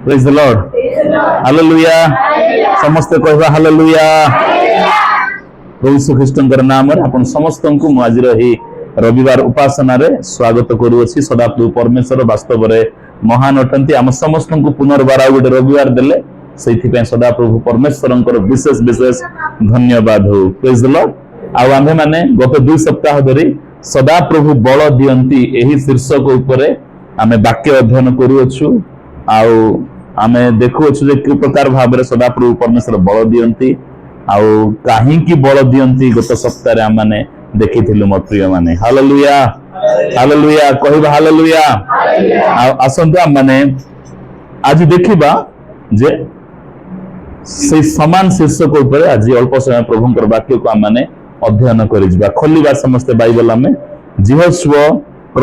Praise the Lord. Hallelujah. समस्ते कहवा hallelujah. प्रभु यीशु ख्रीष्टंकर नाम रे आपण समस्त को मु आज रही रविवार उपासना रे स्वागत करूछि। सदाप्रभु परमेश्वर वास्तव रे महान अटंती। आम समस्त को पुनर्बार आ गोटे रविवार देले सेथि पे सदाप्रभु परमेश्वरंकर विशेष विशेष धन्यवाद हो। Praise the Lord. आ आमे माने गत 2 सप्ताह धरि सदाप्रभु बल दियंती एही शीर्षक उपरे आमे वाक्य अध्ययन करूछु। आउ आमे देखुछु जे कि प्रकार भाबरे सदाप्रभु परमेश्वर बल दियंती आउ काहे की बल दियंती गत सप्ताह रे माने देखिथिलु मोर प्रिय माने। हालेलुया हालेलुया कहबा हालेलुया। आसंतु माने आज देखिबा जे से समान शीर्षक उपरे आज अल्प समय प्रभुंकर वाक्य को माने अध्ययन करिबा। खोलिबा समस्त बाइबल में यहोशुआ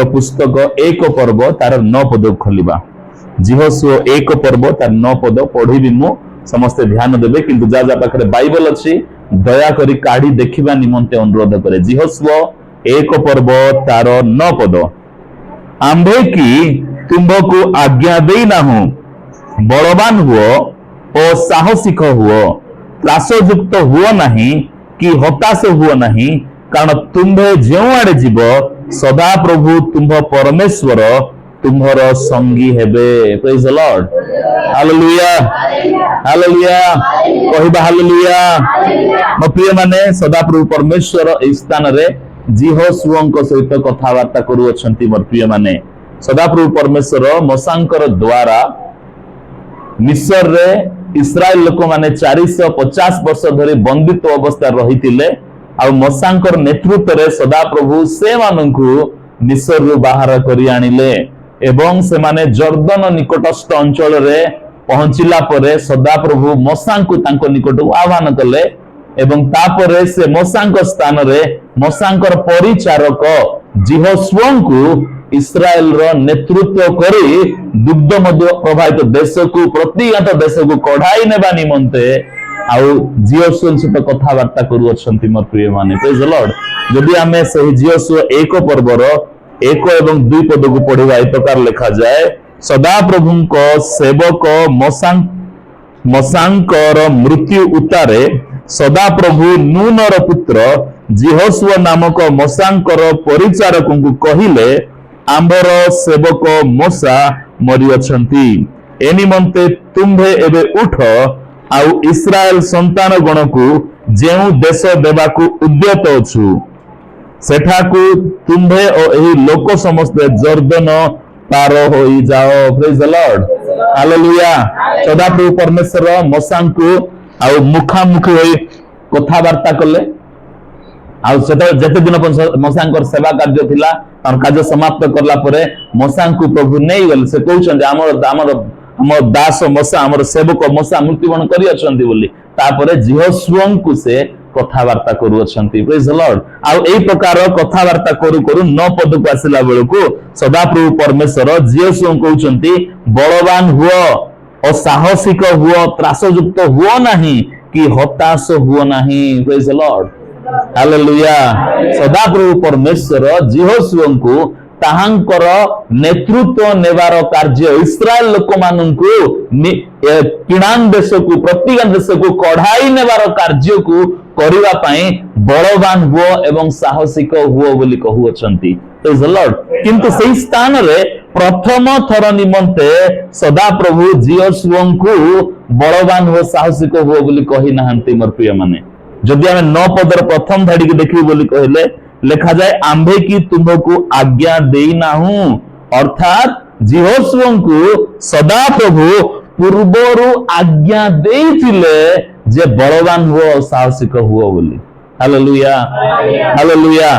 पुस्तक 1 पर्व तार 9 पद खोलिबा। यहोशुआ 1 पर्व तार 9 पद पढ़िबी मु समस्त ध्यान देबे किंतु जा जा पाखरे बाइबल अछि दया करी काढी देखिबा निमंते अनुरोध करे। यहोशुआ 1 पर्व तार 9 पद। आंभे की तुमको आज्ञा देई नाहु, बलवान हुओ और साहसिक हुओ, त्रासयुक्त हुओ नहीं कि हताश हुओ नहीं, कारण तुम्भे जेउ आड़े जीव सदा प्रभु तुम्भ परमेश्वर तुम्हर संगी हेबे। Praise the Lord. हालेलुया हालेलुया कहबा हालेलुया। मो प्रिय माने सदा प्रभु परमेश्वर ए स्थान रे यहोशुआंक सहित कथा वार्ता करू अछंती। मोर प्रिय माने सदा प्रभु परमेश्वर मोसांकर द्वारा मिस्र रे इस्राएल लोक माने 450 वर्ष धरि बंदित अवस्था रहितिले। आ मोसांकर नेतृत्व रे सदा प्रभु से माननकु मिस्र रु बाहर करि आनिले एवं से माने जर्दन निकटस्थ अंचल रे पहुंचिला परे सदा प्रभु मोसांकु तांको निकटକୁ आह्वान कले एवं तापरे से मोसांक स्थान रे मोसांकर परिचारक यहोशुआंकु इस्राएल रो नेतृत्व करी दुग्ध मध्य प्रभावित देश को प्रतिघात देश को कढ़ाई नेबा निमंते आउ यहोशुआ सहित कथा वार्ता करू अछंती। मोर प्रिय माने प्रेज द लॉर्ड। जदि आमे सही यहोशुआ 1 पर्वर 1 एवं 2 पद को पढ़िबा ए प्रकार लिखा जाए। सदा प्रभुंको सेवक मोसांकर मृत्यु उतारे सदा प्रभु नूनर पुत्र यहोशुआ नामक मोसांकर परिचारक को कहिले आंबर सेवक मोसा मरी अछंती। ए निमंते तुम्भे एबे उठ आउ इस्राएल संतान गण को जेउ देश देबाकू उद्यत अछु सेठाकू तुम्भे और एही लोक समस्त जर्दन पार होई जाओ। Praise the Lord. हालेलुया। सदा प्रभु परमेश्वर मोसांकू आउ मुखामुखी होई कथा वार्ता कले। आउ सेटा जते दिन मोसांकर सेवा कार्य थिला और कार्य समाप्त करला परे मोसांकू प्रभु नै गले। से कहउछन हमर दास मोसा हमर सेवक मोसा मृत्युवरण करि अछंती बोली तापरे यहोशुआंकू से कथा वार्ता करू अछंती। Praise the Lord. आ एई प्रकार कथा वार्ता करू करू 9 पद को आसिला बेलको सदा प्रभु परमेश्वर यहोशुआ कहउछंती बलवान हुओ और साहसिक हुओ, त्रासयुक्त हुओ नहीं कि हताश हुओ नहीं। Praise the Lord. हालेलुया। सदा प्रभु परमेश्वर यहोशुआंकू ताहांकर नेतृत्व नेवार कार्य इस्राएल लोक माननकु किणान देश को प्रतिगान देश को कढ़ाई नेवार कार्य को करिवा पई बलवान हुओ एवं साहसिक हुओ बोली कहू अछंती। Praise the Lord. किंतु सेही स्थान रे प्रथम थर निमंते सदा प्रभु यहोशुआंकु बलवान हुओ साहसिक हुओ बोली कहि नाहंती। मोर प्रिय माने जदि आमे 9 पदर प्रथम धाड़ी के देखिबो बोली कहिले लिखा जाए आंभे की तुमको आज्ञा देई नाहु, अर्थात यहोशुआंकु सदा प्रभु पूर्वरु आज्ञा देइथिले जे बलवान हुओ साहसिक हुओ बोली। Hallelujah hallelujah.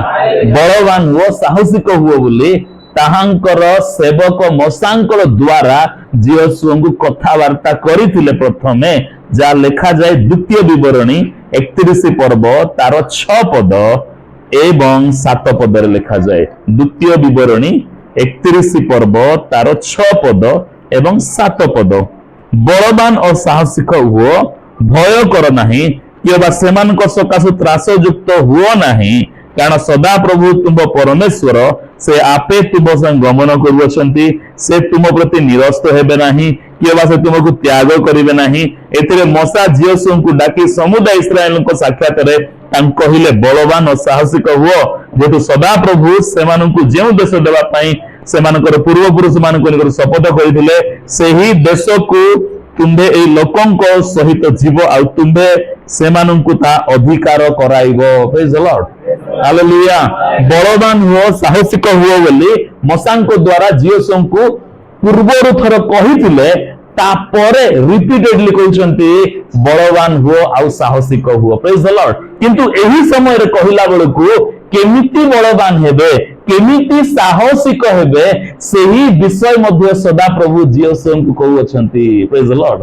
बलवान हुओ साहसिक हुओ बोली ताहांकर सेवक मोसांकर द्वारा यहोशुआंकु कथा वार्ता करिथिले। प्रथमे जा लिखा जाए द्वितीय विवरणी 31 पर्व तार 6 पद एवं 7 पद लिखा जाए। द्वितीय विवरणी 31 पर्व तार 6 पद एवं 7 पद। बलवान और साहसिक हुओ, भय कर नहीं कि सेमान सकाशु त्रासयुक्त हुओ नहीं, कारण सदा प्रभु तुम परमेश्वर से आपे तुम संग गमन करुअछंती से तुम प्रति निरस्त हेबे नाही कि बा से तुमको त्याग करिवे नाही एथिरे मोसा जियोसु को डाकी समुदाय इस्राएल को साक्षात रे तां कहिले बलवान और साहसिक हुओ जेतु सदा प्रभु सेमानकु जेउ देश देबा पई सेमानकर पूर्व पुरुष मानकर शपथ करथिले सेही देश को तुम्बे ए लोकंको सहित जीव आ तुम्बे सेमानंकु ता अधिकार कराइबो प्रेज द लॉर्ड हालेलुया बलवान हुओ साहसिक हुओ बोली मसांको द्वारा जियोसंकु पूर्वरु थर कहिथिले तापरे रिपीटेडली कहउचंती बलवान हुओ आ साहसिक हुओ प्रेज द लॉर्ड किंतु एही समय रे कहिला बेलकु केमिति बलवान हेबे केमिति साहसिक हेबे सेही विषय मध्य सदा प्रभु जियोसंकु कहउचंती प्रेज द लॉर्ड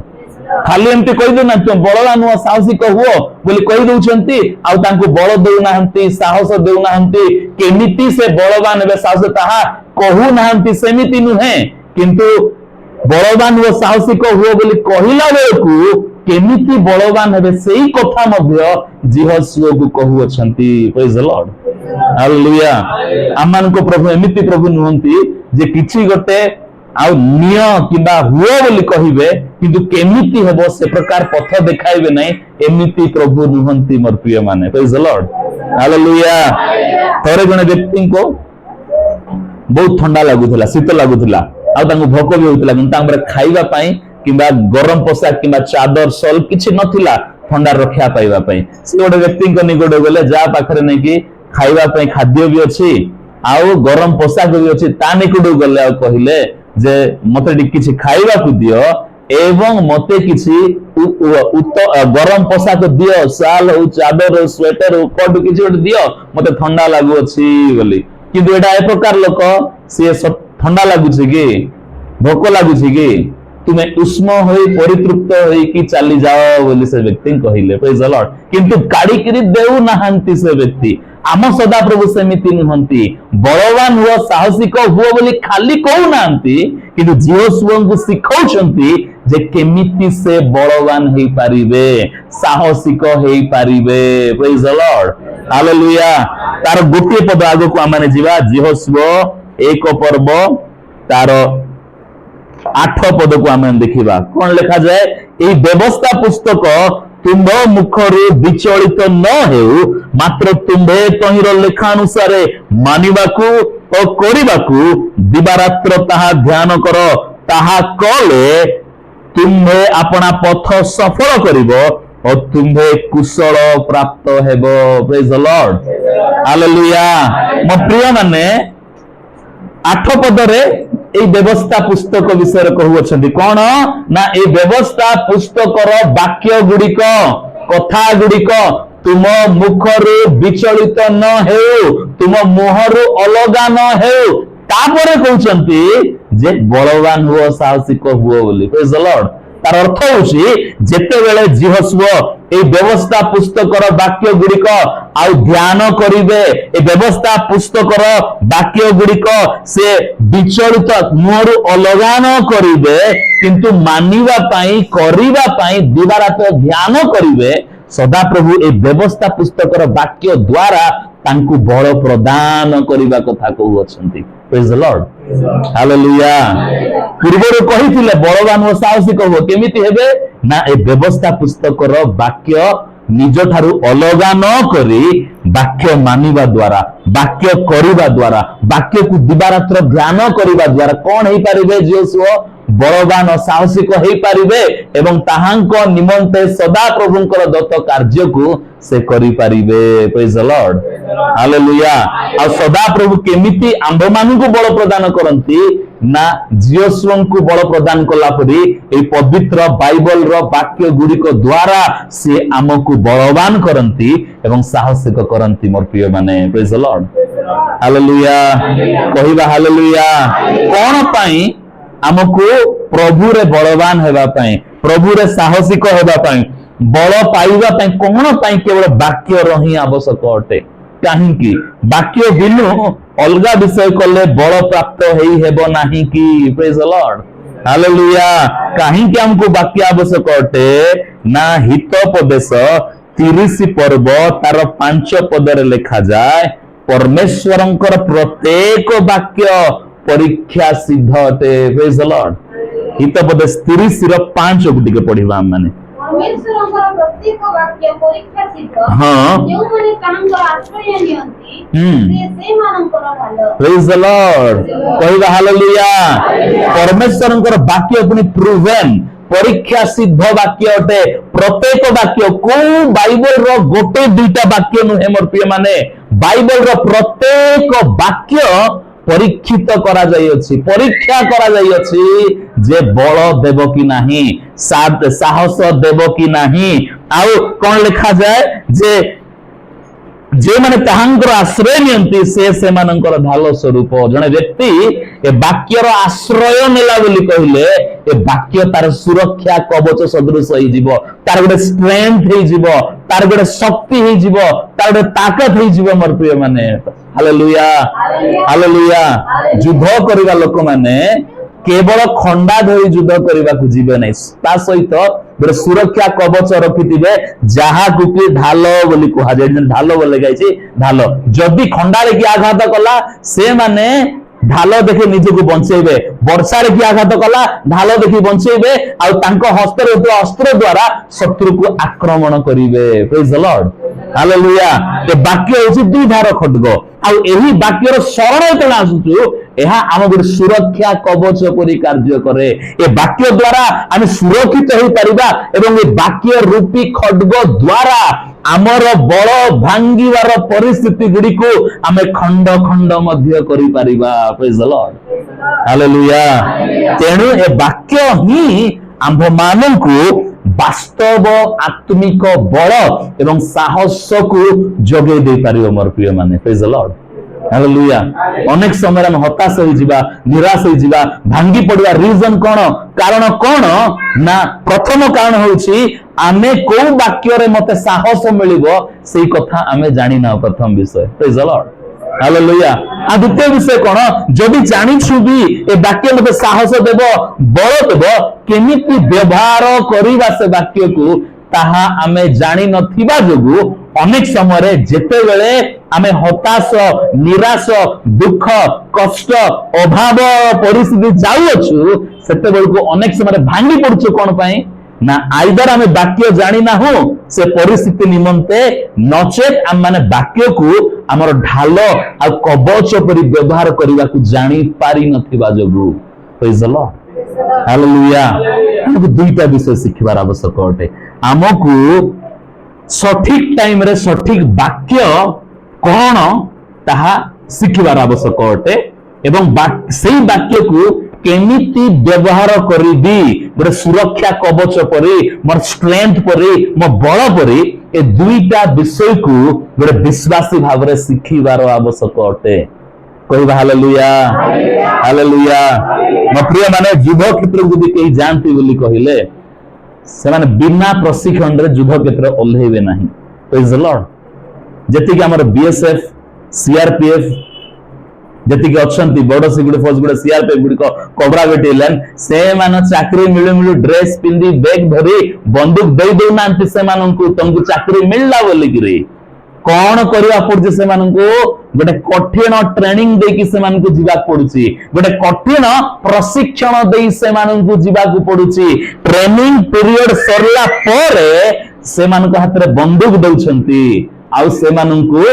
खाली एमती कहि दो ना तुम बलवान हुआ साहसिक हुओ बोली कहि दउचंती आ तांको बल देउ नाहंती साहस देउ नाहंती केमिति से बलवान हेबे साहस ताहा कहू नाहंती सेमिति नुहे किंतु बलवान हुआ साहसिक हुओ बोली कहिला बेलकु केमिति बलवान हेबे सेही कथा मध्य जिहोशुआ को कहउछंती प्रेज द लॉर्ड हालेलुया आमान को प्रभु एमिति प्रभु नुहंती जे किछि गटे आउ निय किबा हुओ बोली कहिबे किंतु केमिति हेबो से प्रकार पथ देखाइबे नै एमिति प्रभु नुहंती मोर प्रिय माने प्रेज द लॉर्ड हालेलुया थोरे जने व्यक्ति को बहुत ठंडा लागुथला शीत लागुथला आ तांको भोक भी होतला किंतु तांबरे खाइबा पई किबा गरम पोशाक किबा चादर सल किछि नथिला ठंडा रखिया पाइबा पई से गोटे व्यक्ति को निगड गेले जा पाखरे नै कि खाइबा पई खाद्य भी अछि आउ गरम पोशाक भी अछि ता निकड गले आ कहिले जे मते किछि खाइबा को दियो एवं मते किछि गरम पोशाक दियो साल हो चादर हो स्वेटर हो कोट किछि दियो मते ठंडा लागु अछि बोली किंतु एटा ए प्रकार लोक से ठंडा लागु छी कि भोक लागु छी कि तुमे उष्म होई परितृप्त होई कि चली जाओ बोली से व्यक्ति कहिले प्रेज द लॉर्ड किंतु काडी करी देउ नाहंती से व्यक्ति आम सदा प्रभु सेमिति नुहंती बलवान हुओ साहसिक हुओ बोली खाली कहू नाहंती किंतु जिहोशुआ को सिखौछंती जे केमिति से बलवान हेई पारिबे साहसिक हेई पारिबे प्रेज द लॉर्ड हालेलुया तार गोटे पद आगो को आमाने जीवा जिहोशुआ एक पर्व तार 8 पद को आम देखा कौन लिखा जाए ये व्यवस्था पुस्तक तुम मुखरु विचलित न हेउ मात्र तुम्भे तहिर लेखा अनुसार मानिबाकू और करिबाकू दिवारात्र ताहा ध्यान कर ताहा कले तुम्भे अपना पथ सफल करिबो और तुम्भे कुशल प्राप्त हेबो प्रेज द लॉर्ड हालेलुया मो प्रिय माने 8 पदरे ए व्यवस्था पुस्तक विषय कहउछंती कोन ना ए व्यवस्था पुस्तकर वाक्य गुड़िक कथा गुड़िक तुम मुखरु विचलित न हेउ तुम मुहरु अलगा न हेउ तापरे कहउछंती जे बलवान हुओ साहसिक हुओ बोली प्रेज द लॉर्ड तार अर्थ होउछि जेते बेले जिहोशुआ ए व्यवस्था पुस्तकर वाक्य गुड़िक आउ ध्यान करिवे ए व्यवस्था पुस्तकर वाक्य गुड़िक से विचलित मुहरु अलगा न करिवे किंतु मानिबा पई करिबा पई दिवारात ध्यान करिवे सदा प्रभु ए व्यवस्था पुस्तकर वाक्य द्वारा तांकु बल प्रदान करिबा कथा कहउछंती प्रेज द लॉर्ड हालेलुया पूर्वरु कहिथिले बलवान ओ साहसिक हो केमिति हेबे ना ए व्यवस्था पुस्तकर वाक्य निज ठारू अलगा न करी वाक्य मानिबा द्वारा वाक्य करिबा द्वारा वाक्य को दिवारात्र ध्यान करिबा द्वारा कोन हेई पारिबे जिहोशुआ बलवान और साहसिक हेई पारिबे एवं ताहांक निमंते सदा प्रभुंकर दत्त कार्य को से करि पारिबे प्रेज द लॉर्ड हालेलुया आ सदा प्रभु केमिति आंभ मानु को बल प्रदान करंती ना जिहोशुआ को बल प्रदान कला परी ए पवित्र बाइबल रो वाक्य गुड़िक द्वारा से आमको बलवान करंती एवं साहसिक करंती मोर प्रिय माने प्रेज द लॉर्ड हालेलुया कहिबा हालेलुया कोन पई आमको प्रभु रे बलवान हेबा पई प्रभु रे साहसिक हेबा पई बल पाइबा पई कोन पई केवल वाक्य रही आवश्यक अटे काहे कि वाक्य बिनु अलगा विषय कले बल प्राप्त हेई हेबो नाही कि प्रेज द लॉर्ड हालेलुया काहे कि हमको वाक्य आवश्यक अटे ना हितोपदेश 30 पर्व तार 5 पदरे लिखा जाए परमेश्वरंकर प्रत्येक वाक्य परीक्षा सिद्ध अटे। Praise the Lord. हितोपदेश 30:5 को टिके पढिबा हम माने। परमेश्वरंकर प्रत्येक वाक्य परीक्षा सिद्ध हाँ जो माने तांकर आश्रय नियंती से मानकर ढाल। Praise the Lord. कहिबा हालेलुया। परमेश्वरंकर वाक्य अपनी प्रूवन परीक्षा सिद्ध वाक्य अटे। प्रत्येक वाक्य को बाइबल रो गोटे दुईटा वाक्य नुहे मोर प्रिय माने, बाइबल रो प्रत्येक वाक्य परीक्षित करा जाई अछि, परीक्षा करा जाई अछि जे बल देव कि नाही, साहस देव कि नाही। आउ कोन लिखा जाए जे जे माने ताहांकर आश्रय नियंती से मानकर ढाल स्वरूप। जने व्यक्ति ए वाक्यर आश्रय नेला बोली कहिले ए वाक्य तार सुरक्षा कवच सदृश होई जीवो, तार गोटे स्ट्रेंथ होई जीवो, तार गोटे शक्ति होई जीवो, तार गोटे ताकत होई जीवो मोर प्रिय माने। Hallelujah hallelujah. युद्ध करिवा लोक माने केवल खंडा धरी युद्ध करने को जीवे नहीं, ता सहित गोटे सुरक्षा कवच रखिथिबे जहा कुकी ढाल बोली कहा जाय। ढाल बोले गाइछि ढाल जदि खंडा रे कि आघात कला से माने ढाल देखि निजको बंचेबे, वर्षा रे कि आघात कला ढाल देखि बंचेबे आ तांको हस्त रे अस्त्र द्वारा शत्रु को आक्रमण करिवे। प्रेज द लॉर्ड हालेलुया। ए वाक्य होछि दुई धार खड्ग आ एही वाक्यर शरण तेना आसुछु एहा आम गोटे सुरक्षा कवच परि कार्य करे। ए वाक्य द्वारा आम सुरक्षित हो पारिबा एवं ए वाक्य रूपी खड्ग द्वारा आमर बल भांगिवार परिस्थिति गुडी को आमे खंड खंड मध्य करि Paribas. Praise the Lord hallelujah. तेणु ए वाक्य ही आंभ माननकु वास्तव आत्मिक बल एवं साहस को जोगे दे पारिबो मोर प्रिय माने। Praise the Lord hallelujah. अनेक समय हम हताश हो जिबा, निराश हो जिबा, भांगी पड़िबा रीजन कोन, कारण कोन ना प्रथम कारण होछि आमे को वाक्य रे मते साहस मिलिबो सेही कथा आमे जानि ना। प्रथम विषय प्रेज द लॉर्ड हालेलुया। आ द्वितीय विषय कोन, जदि जानिछु भी ए वाक्य मते साहस देबो बल देबो केमिति व्यवहार करिबा से वाक्य को ताहा आमे जानि नथिबा जोगु अनेक समय जेते बेले आमे हताश निराश दुख कष्ट अभाव परिस्थिति जाउछु सेते बेलको अनेक समय भांगी पड़छु कोन पई ना आइदर आमे वाक्य जानि ना हो से परिस्थिति निमंते नचेत आम माने वाक्य को हमर ढाल आ कवच परि व्यवहार करबा को जानि पारि नथिबा जोगु। प्रेज द लॉर्ड हालेलुया। हमको दुईटा विषय शिखिबार आवश्यक अटे। हमको सठिक टाइम रे सठिक वाक्य कौन ताहा शिखिबार आवश्यक अटे एवं सेही वाक्य को केमिति व्यवहार करिबी गोटे सुरक्षा कवच परि मोर स्ट्रेंथ परि मो बल परि ए दुईटा विषय को गोटे विश्वासी भाव रे शिखिबार आवश्यक अटे। कहबा हालेलुया हालेलुया। मो प्रिय माने युद्ध क्षेत्र को भी केही जानती बोली कहिले से माने बिना प्रशिक्षण रे युद्ध क्षेत्र ओल्हेबे नाही। Praise the Lord. जति कि हमर बीएसएफ सीआरपीएफ जति कि अछंती बड़ सिगुडी फोर्स गुडे सीआरपीएफ गुडी को कोबरा बेटेलन से मान चाकरी मिलु मिलु ड्रेस पिंदी बैग धरी बंदूक दे दो नांती से माननकु तुमको चाकरी मिलला बोली गिरी कौन करबा पड़छ से माननकु गोटे कठिन ट्रेनिंग दे कि से माननकु जीवा पड़ुची, गोटे कठिन प्रशिक्षण दे से माननकु जीवा को पड़ुची। ट्रेनिंग पीरियड सरला परे से माननकु हाथ रे बंदूक दउछंती आ से माननकु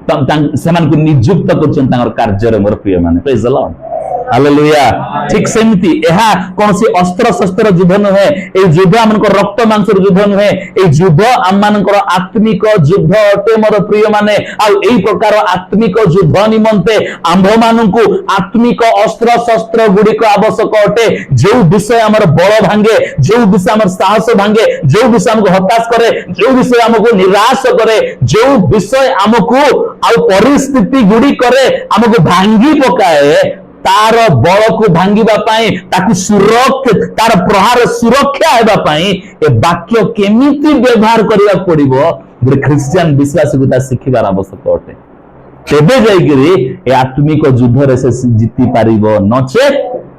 सेमानकु नियुक्त करछन तांगर कार्य रे मोर प्रिय माने। Praise the Lord hallelujah. ठीक सेमती एहा कोनसी अस्त्र शस्त्र युद्ध नहे, ए युद्ध हमनकर रक्त मांस युद्ध नहे, ए युद्ध हमनकर आत्मिक युद्ध अटे मोर प्रिय माने। आ एई प्रकार आत्मिक युद्ध निमंते आंभ माननकु आत्मिक अस्त्र शस्त्र गुडी को आवश्यक अटे जो विषय हमर बल भांगे, जो विषय हमर साहस भांगे, जो विषय हमको हताश करे, जो विषय हमको निराश करे, जो विषय हमको आ परिस्थिति गुडी करे हमको भांगी पकाए तार बल को भांगिबा पाई ताकु सुरक्षित तार प्रहार सुरक्षा हेबा पाई ए वाक्य केमिति व्यवहार करिया पड़िबो गोटे ख्रिस्टियन विश्वासी को शिखिबार आवश्यक अटे। तेबे जाइगिरी ए आत्मिक युद्ध रे से जीति पारिबो, नचेत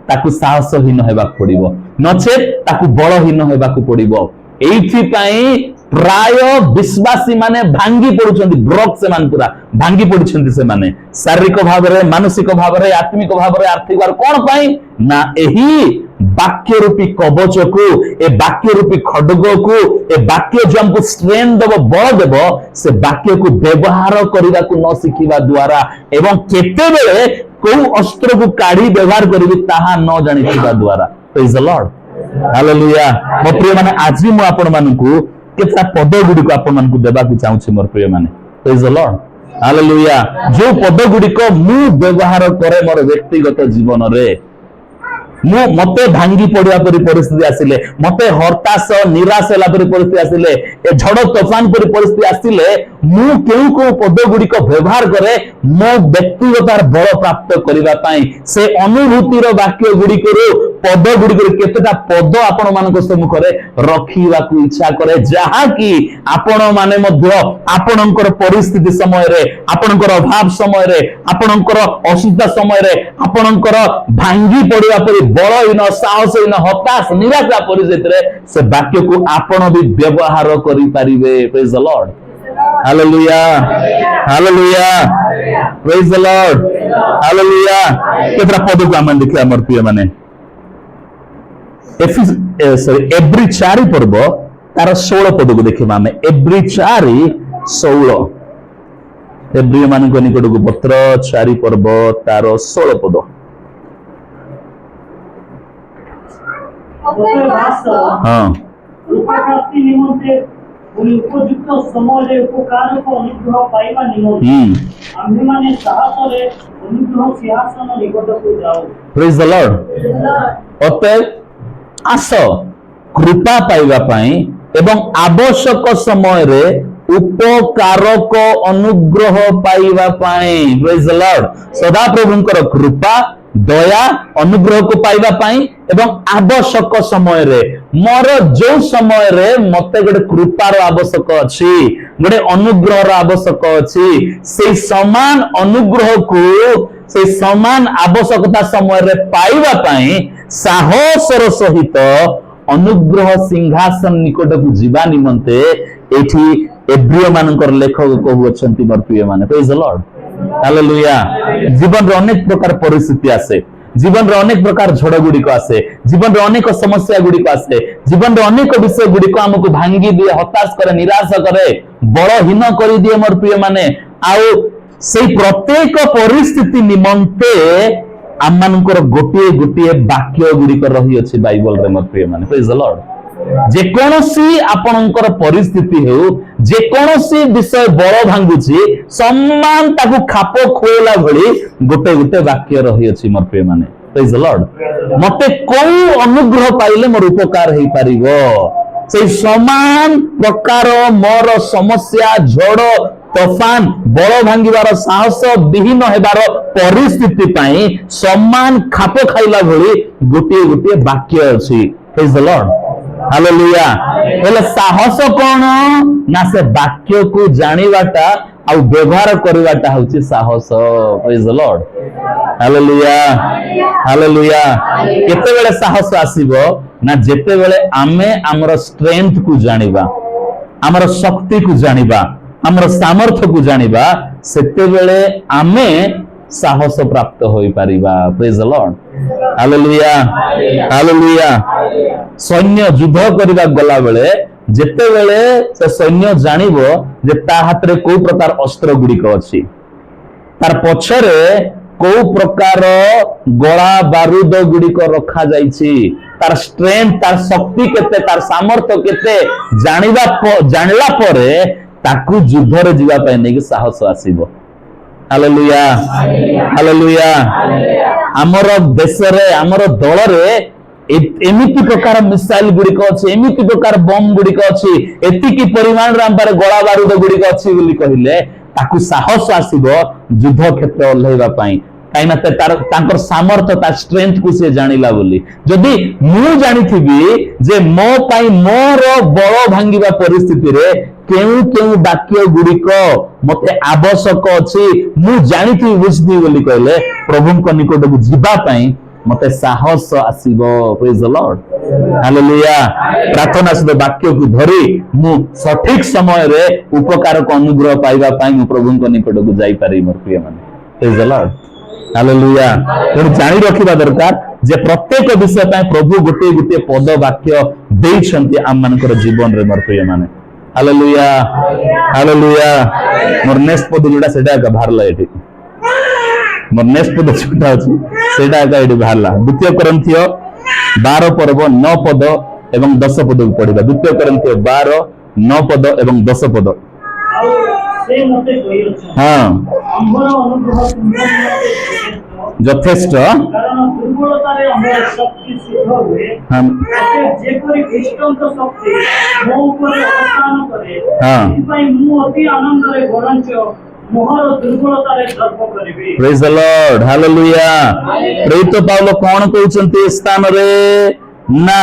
ताकु साहसहीन हेबा पड़िबो, नचेत ताकु बलहीन हेबा को पड़िबो। एइथि पाई प्राय विश्वासी माने भांगी पड़ुछंती ब्रॉक से मान पूरा भांगी पड़ुछंती से माने शारीरिक भाव रे मानसिक भाव रे आत्मिक भाव रे आर्थिक भाव कोन पई ना एही वाक्य रूपी कवच को ए वाक्य रूपी खड्ग को ए वाक्य जो हमको स्ट्रेंथ देव बल देव से वाक्य को व्यवहार करने को न शिखिबा द्वारा एवं केते बेले को अस्त्र को काढ़ी व्यवहार करिबी ताहा न जानिथिबा द्वारा प्रेज द लॉर्ड हालेलुया मो प्रिय माने आज मु आपण मानकु केतरा पद गुडी को आपण मानकु देबा को चाहूछि मोर प्रिय माने प्रेज द लॉर्ड हालेलुया जो पद गुडी को मु व्यवहार करे मोर व्यक्तिगत जीवन रे मते भांगी पड़िया परी परिस्थिति आसिले मते हताश निराश होला परी परिस्थिति आसिले ए झड़ तूफान परी परिस्थिति आसिले मु केउ को पद गुडी को व्यवहार करे मो व्यक्तिगत बल प्राप्त करिवा पई से अनुभूति रो वाक्य गुडी को पद गुडी को केतेटा पद आपण मानको सम्मुख रे रखिवा को इच्छा करे जहा कि आपण माने मध्य आपणकर परिस्थिति समय रे आपणकर अभाव समय रे आपणकर असुविधा समय रे आपणकर भांगी पड़िया परी बलहीन साहसहीन हताश निराशा परिस्थिति रे से वाक्य को आपण भी व्यवहार करि परिबे प्रेज द लॉर्ड हालेलुया हालेलुया प्रेज द लॉर्ड हालेलुया केतरा पद को हम देखिया हमर प्रिय माने एब्री 4 पर्व तार 16 पद को देखिबा हमें एब्री 4 16 एब्री मान को निकट को पत्र 4 पर्व तार 16 पद हाँ उपकारती निमंते उपयुक्त समय उपकार को अनुग्रह पाइबा निमंते आम्ही माने साहस रे अनुग्रह सिंहासन निकट को जाओ प्रेज द लॉर्ड अतएव आस कृपा पाइबा पाई एवं आवश्यक समय रे उपकारक अनुग्रह पाइबा पाई प्रेज द लॉर्ड सदा प्रभुंकर कृपा दया अनुग्रह को पाइबा पाई एवं आवश्यक समय रे मोर जो समय रे मते गोटे कृपार आवश्यक अछि गोटे अनुग्रह रो आवश्यक अछि से समान अनुग्रह को से समान आवश्यकता समय रे पाइबा पाई साहसर सहित अनुग्रह सिंहासन निकट को जीवा निमंते एठी एब्रियो मानकर लेखक कहउछंती मोर प्रिय माने प्रेज द लॉर्ड हालेलुया जीवन रे अनेक प्रकार परिस्थिति आसे जीवन रे अनेक प्रकार झड़ गुडी को आसे जीवन रे अनेक समस्या गुडी को आसे जीवन रे अनेक विषय गुडी को हमको भांगी दिए हताश करे निराश करे बलहीन कर दिए मोर प्रिय माने आउ से प्रत्येक परिस्थिति निमंते आम मानकर गोटे गोटे वाक्य गुडी को रही अछि बाइबल रे मोर प्रिय माने प्रेज द लॉर्ड जेकोसी आपणकर परिस्थिति हो जेकोसी विषय बड़ भांगुची सम्मान ताकू खाप खोला भली गोटे गोटे वाक्य रही अछि मोर प्रिय माने प्रेज द लॉर्ड मते कोई अनुग्रह पाइले मोर उपकार हेई परिबो से समान प्रकार मोर समस्या झड़ तूफान बड़ भांगिबार साहस विहीन हेबार परिस्थिति पई सम्मान खाप खाइला भली गोटे गोटे वाक्य अछि प्रेज द लॉर्ड हालेलुया हेले साहस कोन ना से वाक्य को जानिबाटा आ व्यवहार करबाटा होची साहस प्रेज द लॉर्ड हालेलुया हालेलुया केते बेले साहस आसीबो ना जेते बेले आमे हमर स्ट्रेंथ को जानिबा हमर शक्ति को जानिबा हमर सामर्थ्य को जानिबा सेते बेले आमे साहस प्राप्त होई परिबा प्रेज द लॉर्ड हालेलुया हालेलुया सैन्य युद्ध करबा गला बेले जेते बेले से सैन्य जानिबो जे ता हाथ रे कोई प्रकार अस्त्र गुडी को अछि तार पछरे कोई प्रकार गोला बारूद गुडी को रखा जाईछि तार स्ट्रेंथ तार शक्ति केते तार सामर्थ्य केते जानिला परे ताकू युद्ध रे जीवा पय नै कि साहस आसीबो हालेलुया हालेलुया हमर देश रे हमर दल रे एमिति प्रकार मिसाइल गुड़िक अच्छी एमिति प्रकार बम गुड़िक अच्छी एतिकी परिमाण रे हमर गोला बारूद गुड़िक अच्छी बोली कहिले ताकू साहस आसीबो युद्ध क्षेत्र ओल्हेबा पई काइना तांकर सामर्थ्य ता स्ट्रेंथ को से जानिला बोली जदी मु जानिथिबी जे मो पई मोर बळ भांगीबा परिस्थिति रे केउ केउ वाक्य गुड़िक मते आवश्यक अछि मु जानिथि बुझदी बोली कहले प्रभु को निकट को जीवा पई मते साहस आसीबो प्रेज द लॉर्ड हालेलुया प्रार्थना सहित वाक्य को धरी मु सठिक समय रे उपकार को अनुग्रह पाइबा पाई मु प्रभु को निकट को जाई पारी मोर प्रिय माने प्रेज द लॉर्ड हालेलुया तेणु जानी रखिबा दरकार जे प्रत्येक विषय पाई प्रभु गोटे गोटे पद वाक्य देइछंती आम मानकर जीवन रे मोर प्रिय माने हालेलुया हालेलुया मोर नेक्स्ट पद जोडा सेटा का भारला एठी मोर नेक्स्ट पद छोटा अछि सेटा का एठी भारला द्वितीय कोरिन्थियो 12 पर्व 9 पद एवं 10 पद को पढिबा द्वितीय कोरिन्थियो 12 9 पद एवं 10 पद ଆଉ ସେ ମୋତେ କହିଅଛନ୍ତି हां ଆମ୍ଭର ଅନୁଗ୍ରହ ତୁମ ଯଥେଷ୍ଟ କାରଣ ଦୁର୍ବଳତାରେ ଆମର ଶକ୍ତି ସିଦ୍ଧ ହୁଏ हम ଯେପରି ଖ୍ରୀଷ୍ଟଙ୍କ ଶକ୍ତି ମୋ ଉପରେ ଅବସ୍ଥାନ କରେ ହଁ। ସେଥିପାଇଁ ମୁଁ ଅତି ଆନନ୍ଦରେ ବରଞ୍ଚ ମୋହର ଦୁର୍ବଳତାରେ ଗର୍ବ କରିବି प्रेज द लॉर्ड हालेलुया प्रेरित पाउलो कोन कहउचंती स्थान रे ना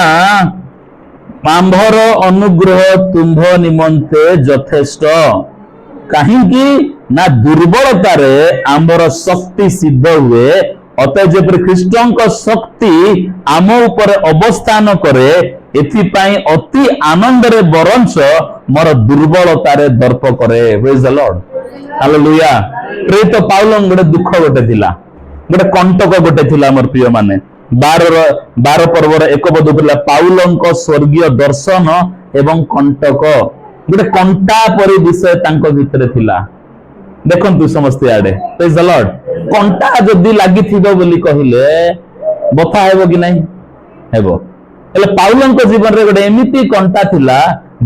आंभर अनुग्रह तुम्भ निमंते यथेष्ट काहींकि ना दुर्बलता रे आंभर शक्ति सिद्ध हुए अतः जेपरि ख्रीष्टଙ୍କ शक्ति आम ऊपर अवस्थान करे एथिपाई अति आनंदरे बरंच मोर दुर्बलता रे दर्प करे प्रेज द लॉर्ड हालेलुया प्रेरित पाउलो गोटे दुख गोटे थिला गोटे कंटक गोटे थिला मोर प्रिय माने 12 पर्वर एक पद उठला पाउलंक स्वर्गीय दर्शन एवं कंटक गोटे कंटा परि विषय तांको भितरे थिला देखंतु समस्त आडे प्रेज द लॉर्ड कंटा जदी लागि थिबो बोली कहिले बथा हेबो कि नाही हेबो एले पाउलंक जीवन रे गोटे एमिति कंटा थिला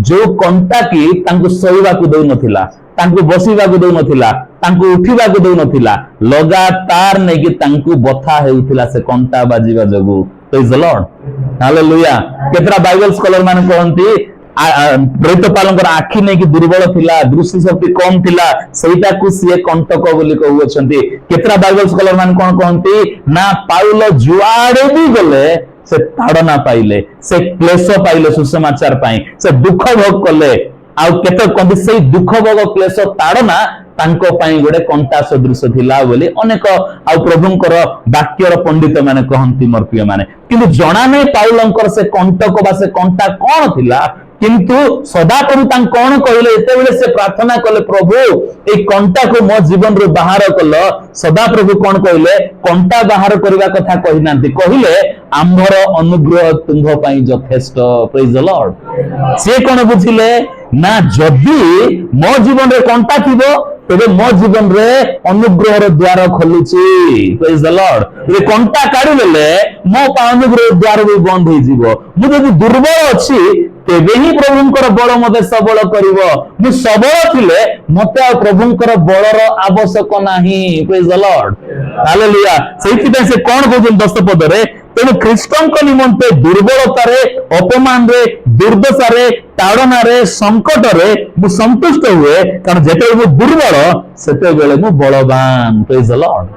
जो कंटा की तांको सहीबा को दउ नथिला तांको बसीबा को दउ नथिला तांको उठिबा को दउ नथिला लगातार नै कि तांको बथा हेउथिला से कंटा बाजीबा जगु प्रेज द लॉर्ड हालेलुया केतरा बाइबल स्कॉलर माने कहंती प्रेरित पालंकर आखि नै कि दुर्बल थिला दृष्टि शक्ति कम थिला सेटा को सिए कंटक बोली कहू अछंती केतरा बाइबल स्कॉलर माने कोन कहंती ना पाउल जुआडे भी गले से ताड़ना पाइले से क्लेश पाइले सुसमाचार पाई से दुख भोग कले आउ केते कहंती से दुख भोग क्लेश ताड़ना तांको पाई गोटे कंटा सदृश थिला बोली अनेक आउ प्रभुंकर वाक्यर पंडित माने कहंती मोर प्रिय माने किंतु जणा नै पाउलंकर से कंटक बा से कंटा कोन थिला किंतु सदाप्रभु तां कोन कहले एते बेले से प्रार्थना कले प्रभु ए कंटा को मो जीवन रो बाहर कल सदाप्रभु कोन कहले कंटा बाहर करबा कथा कहि नांती कहले आम्भर अनुग्रह तुंभ पई यथेष्ट प्रेज द लॉर्ड से कोन बुझिले ना जदी मो जीवन रे कंटा थिबो तेरे मो जीवन रे अनुग्रह रो द्वार खोलुची प्रेज द लॉर्ड रे कंटा काढी लेले मो अनुग्रह द्वार भी बंद होई जीवो मु जदी दुर्बल अछि तेबे ही प्रभुंकर बल मते सबल करिवो मु सबल थिले मते आ प्रभुंकर बलर आवश्यक नाही प्रेज द लॉर्ड हालेलुया सेति पे से कोन कहउछन 10 पद रे तेनु ख्रीष्टंक निमंते दुर्बलता रे अपमान रे दुर्दशा रे ताड़ना रे संकट रे मु संतुष्ट हुए कारण जेते मु दुर्बल सेते बेले मु बलवान प्रेज द लॉर्ड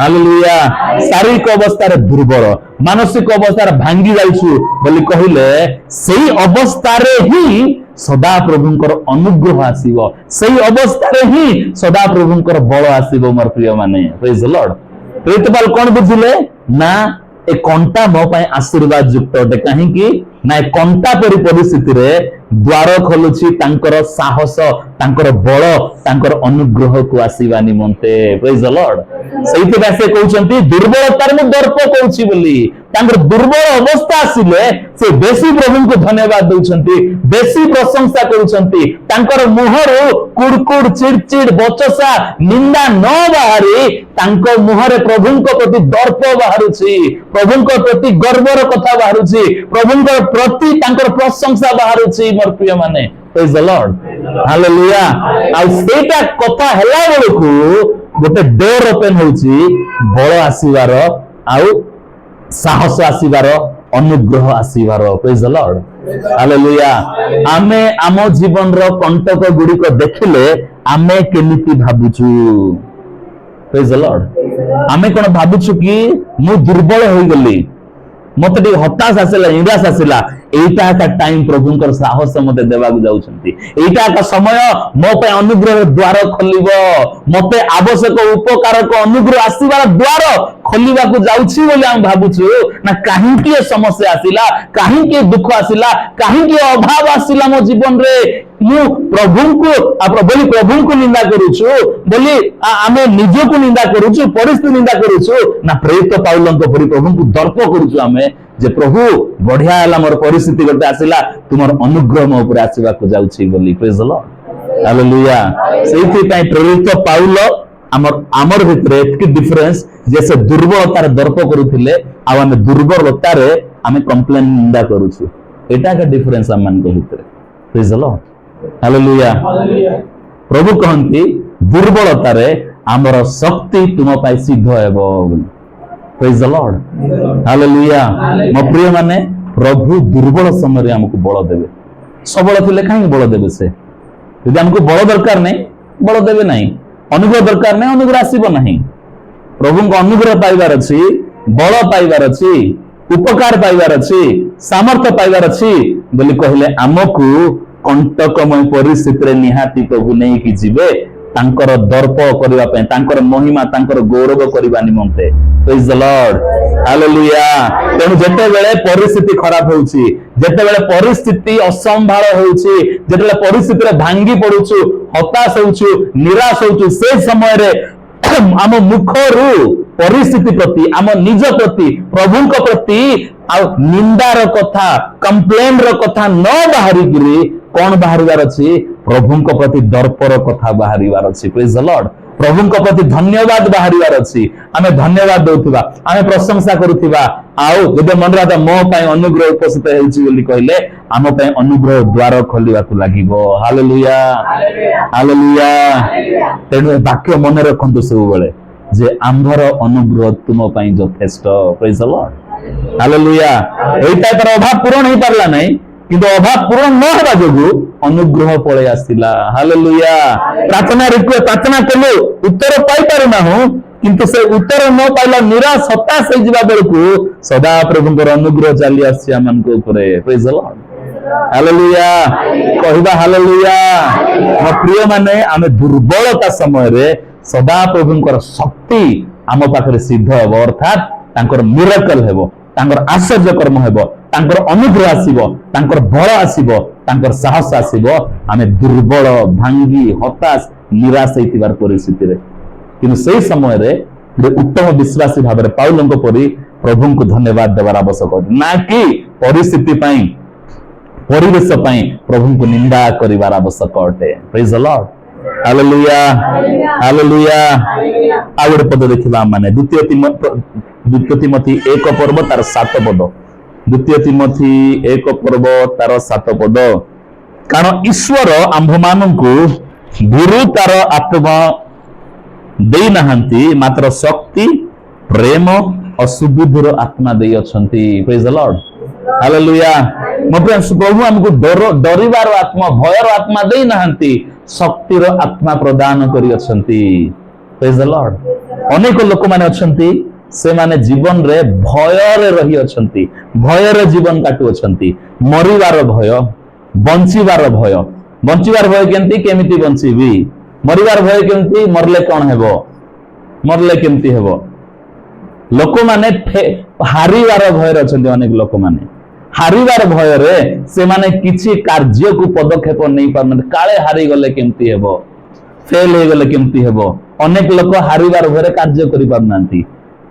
हालेलुया शारीरिक अवस्था रे दुर्बल मानसिक अवस्था रे भांगी जाइछु बोली कहिले सेही अवस्था रे ही सदा प्रभुंकर अनुग्रह आसीबो सेही अवस्था रे ही सदा प्रभुंकर बल आसीबो मोर प्रिय माने प्रेज द लॉर्ड प्रेतपाल कोन बुझिले ना ए कंटा मो पाए आशीर्वाद युक्त अटे कहीं कि ना कंटा परि परिस्थिति रे द्वार खोलुची तांकर साहस तांकर बल तांकर अनुग्रह को आसीबा निमंते प्रेज द लॉर्ड सेहिते से कहउचंती दुर्बलतार में दर्प कहउची बोली तांकर दुर्बल अवस्था आसीले से बेसी प्रभु को धन्यवाद दउचंती बेसी प्रशंसा करूचंती तांकर मुहरु कुड़कुड़ चिड़चिड़ बचसा निंदा न बाहरी तांको मुहरे प्रभुंको प्रति दर्प बाहरुची प्रभुंको प्रति गर्वर कथा बाहरुची प्रभुंको प्रति तांकर प्रशंसा बाहरुची मोर प्रिय माने प्रेज द लॉर्ड हालेलुया आ सेटा कथा हला बेलकु गोटे डोर ओपन होउची बळ आसीबार आउ साहस आसीबार अनुग्रह आसीबार प्रेज द लॉर्ड हालेलुया आमे आम जीवन रो कंटक गुडी को देखिले आमे केमिति भाबुचु प्रेज द लॉर्ड आमे कोन भाबुचु कि मु दुर्बल होई गली मते हताश आसिला निराश आसिला एटा का टाइम प्रभुंकर साहस मते देवाक जाउछंती एटा का समय मो पे अनुग्रह द्वार खोलिबो मते आवश्यक उपकारक अनुग्रह आसीबार द्वार खोलिबा को जाउछि बोली हम भाबुछु ना काहे की समस्या आसिला काहे की दुख आसिला काहे की अभाव आसिला मो जीवन रे मु प्रभु को निंदा करूछु बोली आमे निज को निंदा करूछु परिस्थिति निंदा करूछु ना प्रेरित पाउलंक परि प्रभु को दर्प करूछु आमे जे प्रभु बढ़िया हला मोर परिस्थिति गते आसिला तुमर अनुग्रह मो ऊपर आसीबा को जाउछि बोली प्रेज द लॉर्ड हालेलुया सेति पई प्रेरित पाउल आमर भितरे एतकी डिफरेंस जैसे दुर्बलतार दर्प करूथिले आ आमे दुर्बलतार आमे कंप्लेन निंदा करूछु एटा का डिफरेंस हम मन को भितरे प्रेज द लॉर्ड हालेलुया प्रभु कहंती दुर्बलतारे आमर शक्ति तुम पाई सिद्ध हेबो प्रेज द लॉर्ड हालेलुया मो प्रिय माने प्रभु दुर्बल समय हमको बल देबे सबल थिले काहे बल देबे से यदि हमको बल दरकार नहीं बल देबे नहीं अनुग्रह दरकार नहीं अनुग्रह आसीबो नहीं प्रभु को अनुग्रह पाइबार अछि बल पाइबार अछि उपकार पाइबार अछि सामर्थ्य पाइबार अछि बोली कहले हमको कंटकमय परिस्थिति रे निहाती प्रभु नहीं कि जीवे तांकर दर्प करिवा पे तांकर महिमा तांकर गौरव करिवा निमंते प्रेज द लॉर्ड हालेलुया तेनु जते बेले परिस्थिति खराब होउची जते बेले परिस्थिति असंभाळ होउची जते बेले परिस्थिति रे भांगी पडुछु हताश होउछु निराश होउछु से समय रे आम मुखरु परिस्थिति प्रति आम निज प्रति प्रभुଙ୍କ प्रति आ निंदार कथा कंप्लेन रो कथा न बाहरी गिरी कौन बाहरिवार अछि प्रभुଙ୍କ प्रति दर्पर कथा बाहरिवार अछि प्रेज द लॉर्ड प्रभुଙ୍କ प्रति धन्यवाद बाहरिवार अछि आमे धन्यवाद देउथिबा आमे प्रशंसा करूथिबा आउ जदे मनरा त मो पय अनुग्रह उपस्थित हेउछि बोली कहले आम पय अनुग्रह द्वार खोलिबा को लागिबो हालेलुया हालेलुया तेनु वाक्य मन रखंतु सब बेले जे आंभर अनुग्रह तुम पय यथेष्ट प्रेज द लॉर्ड हालेलुया एटा तर अभाव पूर्ण ही परला नै किंतु अभाव पूर्ण न होगा जोगु अनुग्रह पळे आसिला हालेलुया प्रार्थना रिक्वेस्ट प्रार्थना कलु उत्तर पाई पारु ना हो किंतु से उत्तर न पाइला निराश हताश हो जिबा बेलकु सदा प्रभुଙ୍କର अनुग्रह चाली आसी हमन को ऊपरे प्रेज द लॉर्ड हालेलुया कहबा हालेलुया म प्रिय माने आमे दुर्बलता समय रे सदा प्रभुଙ୍କର शक्ति आम पाखरे सिद्ध हेबो अर्थात तांकर मिरेकल हेबो तांकर आश्चर्य कर्म हेबो तांकर अनुग्रह आसीबो तांकर बल आसीबो तांकर साहस आसीबो आमे दुर्बल भांगी हताश निराश हेतिबार परिस्थिति रे किनु सेही समय रे उत्तम विश्वासी भाबरे पाउलंको परि प्रभुଙ୍କୁ धन्यवाद देबार आवश्यक ना कि परिस्थिति पई परिवेश पई प्रभुଙ୍କୁ निंदा करिवार आवश्यक अटे प्रेज द लॉर्ड हालेलुया हालेलुया आउर पद देखिबा माने द्वितीय तिमोथी 1 पर्व तार 7 पद द्वितीय तिमोथी 1 पर्व तार 7 पद कारण ईश्वर आम्भमानंकु गुरु तार आत्मा देई नहांती मात्र शक्ति प्रेम और सुबुद्धर आत्मा देई अछंती प्रेज द लॉर्ड हालेलुया मते प्रभु हमको डरिबार आत्मा भयर आत्मा देई नहांती शक्तिर आत्मा प्रदान करी अछंती प्रेज द लॉर्ड अनेक लोक माने अछंती से माने जीवन रे भय रे रही अछंती भय रे जीवन काटु अछंती मरिवार भय बंचिवार भय केमिति बंचीबी मरिवार भय केमिति मरले कोन हेबो मरले केमिति हेबो लोक माने हारिवार भय रे अछंती अनेक लोक माने हारिवार भय रे से माने किछि कार्य को पदक्षेप नै पारन काळे हारि गले केमिति हेबो फेल हे गले केमिति हेबो अनेक लोक हारिवार भय रे कार्य करि पारनांती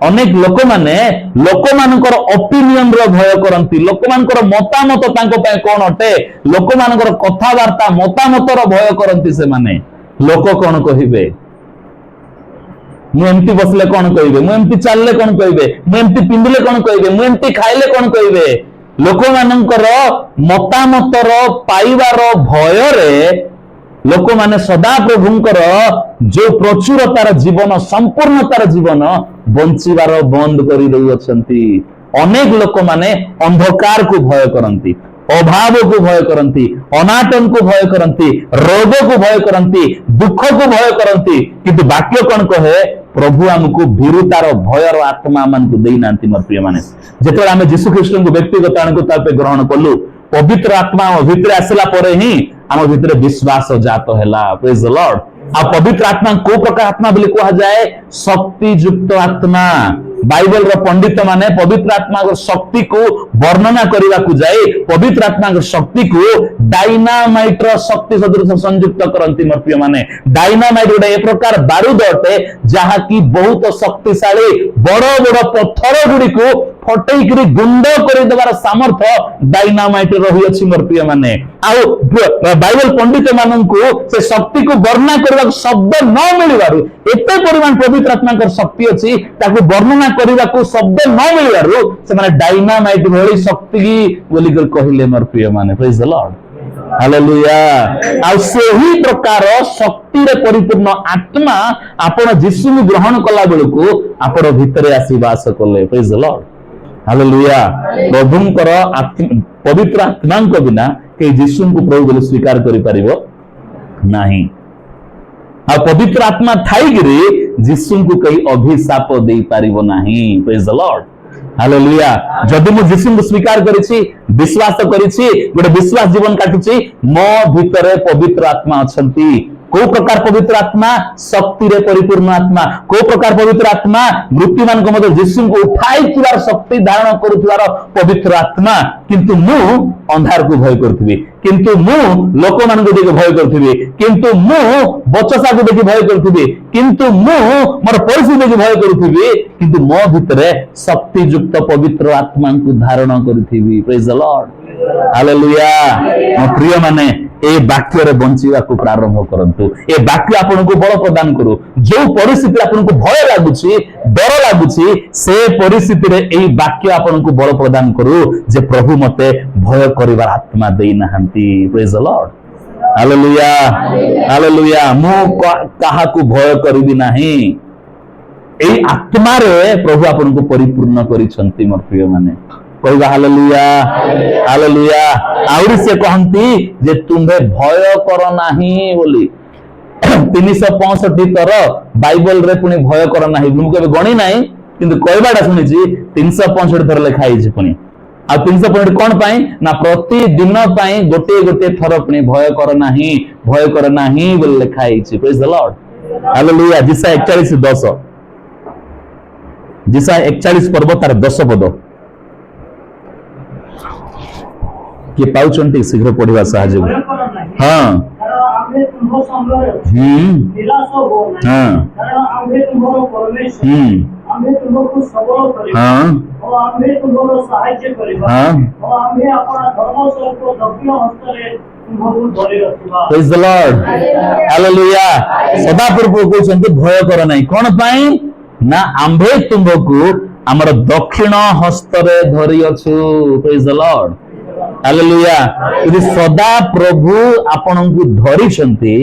अनेक लोक माने लोक मानकर ओपिनियन रो भय करंती लोक मानकर मतामत तांको पय कोन अटे लोक मानकर कथावार्ता मतामत रो भय करंती से माने लोक कोन कहिबे मु एमती बसले कोन कहिबे मु एमती चलले कोन कहिबे मु एमती पिंडले कोन कहिबे मु एमती खाइले कोन कहिबे लोक मानकर मतामत रो पाइबार भय रे लोक माने सदा प्रभुंकर जो प्रचुरतार जीवन संपूर्णतार जीवन बंचिबार बंद करी रही अछंती अनेक लोक माने अंधकार को भय करंती अभाव को भय करंती अनाटन को भय करंती रोग को भय करंती दुख को भय करंती किंतु वाक्य कोन कहे प्रभु हमको भीरुतार भयर आत्मा मन को देई नांती मोर प्रिय माने जेतोला हमें यीशु ख्रीष्ट को व्यक्तिगत आन को तापे ग्रहण कलु पवित्र आत्मा आम भितर आसला परे ही आम भितर विश्वास जात हैला। Praise the Lord. आ पवित्र आत्मा को प्रकार आत्मा बोली कहा जाए? शक्ति युक्त आत्मा। बाइबल रो पंडित माने पवित्र आत्मा को शक्ति को वर्णना करने को जाए पवित्र आत्मा को शक्ति को डायनामाइट रो शक्ति सदृश संयुक्त करंती मोर प्रिय माने। डायनामाइट गोटे ए प्रकार बारूद अटे जहा की बहुत शक्तिशाली बड़ बड़ पत्थर गुडी को फटई करी गुंड कर देवार सामर्थ्य डायनामाइट रही अछि मोर प्रिय माने। आउ बाइबल पंडित माननकु से शक्ति को वर्णना करबा शब्द न मिलबारु एते परिमाण पवित्र आत्मा कर शक्ति अछि ताकु वर्णना करबा को शब्द न मिलबारु से माने डायनामाइट भली शक्ति बोली कर कहिले मोर प्रिय माने। Praise the Lord. हालेलुया। आ सेही प्रकार शक्ति रे परिपूर्ण आत्मा आपण यीशु को ग्रहण कला बेलको आपण भितरे आसी वास कले। Praise the Lord. हालेलुया। प्रभुंकर पवित्र आत्मा को बिना के यीशु को प्रभु बोली स्वीकार करि परिबो नाही। आ पवित्र आत्मा थाई गिरी यीशु को कई अभिशाप दे पारिबो नाही। Praise the Lord. हालेलुया। जदि मु यीशु को स्वीकार करिछि विश्वास करिछि गोटे विश्वास जीवन काटुछि मो भितरे पवित्र आत्मा अछंती। को प्रकार पवित्र आत्मा? शक्ति रे परिपूर्ण आत्मा। को प्रकार पवित्र आत्मा? मृत्यु मान को मतलब यीशु को उठाई थिबार शक्ति धारण करुथिबार पवित्र आत्मा। किंतु मु अंधार को भय करथिबी, किंतु मु लोक मान को देखि भय करथिबी, किंतु मु बचसा को देखि भय करथिबी, किंतु मु मोर परिस्थिति देखि भय करथिबी, किंतु मो भितरे शक्ति युक्त पवित्र आत्मा को धारण करथिबी। Praise the Lord. हालेलुया। मो प्रिय माने ए वाक्य रे बंचिवा को प्रारंभ करंतु। ए वाक्य आपन को बल प्रदान करू। जो परिस्थिति आपन को भय लागुछि डर लागुछि से परिस्थिति रे ए वाक्य आपन को बल प्रदान करू जे प्रभु मते भय करिवार आत्मा देई नाहंती। Praise the Lord. हालेलुया। हालेलुया। मु काहा को भय करबी नाही। ए आत्मा रे प्रभु आपन को परिपूर्ण करिसंती मोर प्रिय माने। कहवा हालेलुया। हालेलुया। आउरी से कहंती जे तुम्हे भय कर नाही बोली 365 थर बाइबल रे पुनी भय कर नाही मु केबे गणी नाही किंतु कहबाडा सुनिछि 365 थर लिखा हिछि पुनी। आ 365 कोन पई ना प्रति दिन पई गोटे गोटे थर पुनी भय कर नाही बोली लिखा हिछि। Praise the Lord. हालेलुया। जिसा 41:10 जिसा 41 पर्व तार 10 पद कि पाउचंती शीघ्र पढ़िवा साहाय्य। हां आम्हे तुमो संगरे निराश हो नाही कारण आम्हे तुमरो परमेश्वर आम्हे तुमको सबल करिबा और आम्हे तुमरो सहाय्य करिबा और आम्हे अपना धर्मस्वरूप को दक्षिण हस्तरे तुमको धरि रखिबा। Praise the Lord. हालेलुया। सदा प्रभु कहउछन्ते भय कर नाही कोन पई ना आम्हे तुमको हमर दक्षिण हस्तरे धरि अछु। Praise the Lord. हालेलुया। यदि सदा प्रभु आपन को धरि छंती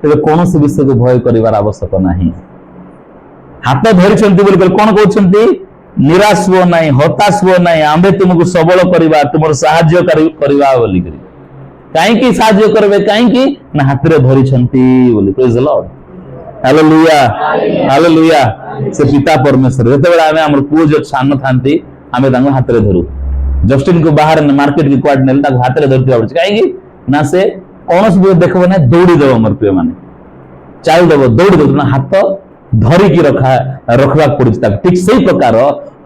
तबे कोनोसी विषय को भय करिवार आवश्यक नाही। हाथ धरि छंती बोल कर कोन कहउछंती निराश हो नाही हताश हो नाही आम्बे तुमको सबल करिवा तुमर सहाय्य करिवा बोली करी काई की सहाय्य करबे काई की ना हाथ रे धरि छंती बोली। Praise the Lord. हालेलुया। हालेलुया। से पिता परमेश्वर जते बेला हमें हमर पुओ जो छान थांती हमें तांको हाथ रे धरू जस्टिन को बाहर मार्केट की क्वाड नेल ताको हाथ रे धरती पड़छ काई ना से कोनस भी देखबो ना दौड़ी देबो मोर प्रिय माने चाल देबो दौड़ी देबो ना हाथ धरी की रखवा पड़छ ताक। ठीक सही प्रकार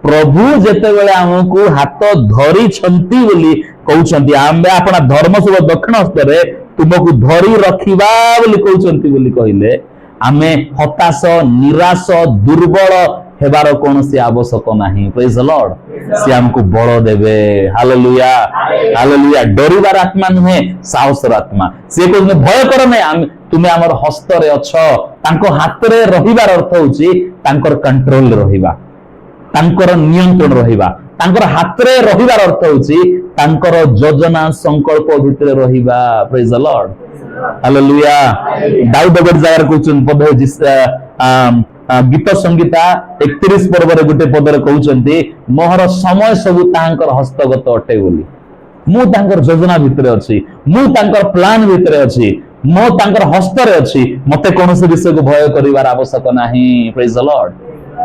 प्रभु जते बेले हमको हाथ धरी छंती बोली कहउछंती आम्बे आपना धर्म सब दक्षिण हस्तरे तुमको धरी रखिबा बोली कहउछंती बोली कहिले आमे हताश निराश दुर्बल हेबार कोनोसी आवश्यक नाही। Praise the Lord. से हमको बल देबे। हालेलुया। हालेलुया। डरिबार आत्मा नुहे साहसर आत्मा से कहने भय कर नै तुमे हमर हस्त रे अछ तांको हाथ रे रहिबार अर्थ होची तांकर कंट्रोल रहिबा तांकर नियंत्रण रहिबा तांकर हाथ रे रहिबार अर्थ होची तांकर योजना संकल्प भितरे रहिबा। Praise the Lord. हालेलुया। दाऊद बड़ जागर कहउछन पद जिस गीत संगीता 31 पर्व रे गुटे पद रे कहउछंती मोहर समय सब तांकर हस्तगत अटे बोली मु तांकर योजना भितरे अछि मु तांकर प्लान भितरे अछि मो तांकर हस्त रे अछि मते कोनोसी विषय को भय करिवार आवश्यक नाही। Praise the Lord.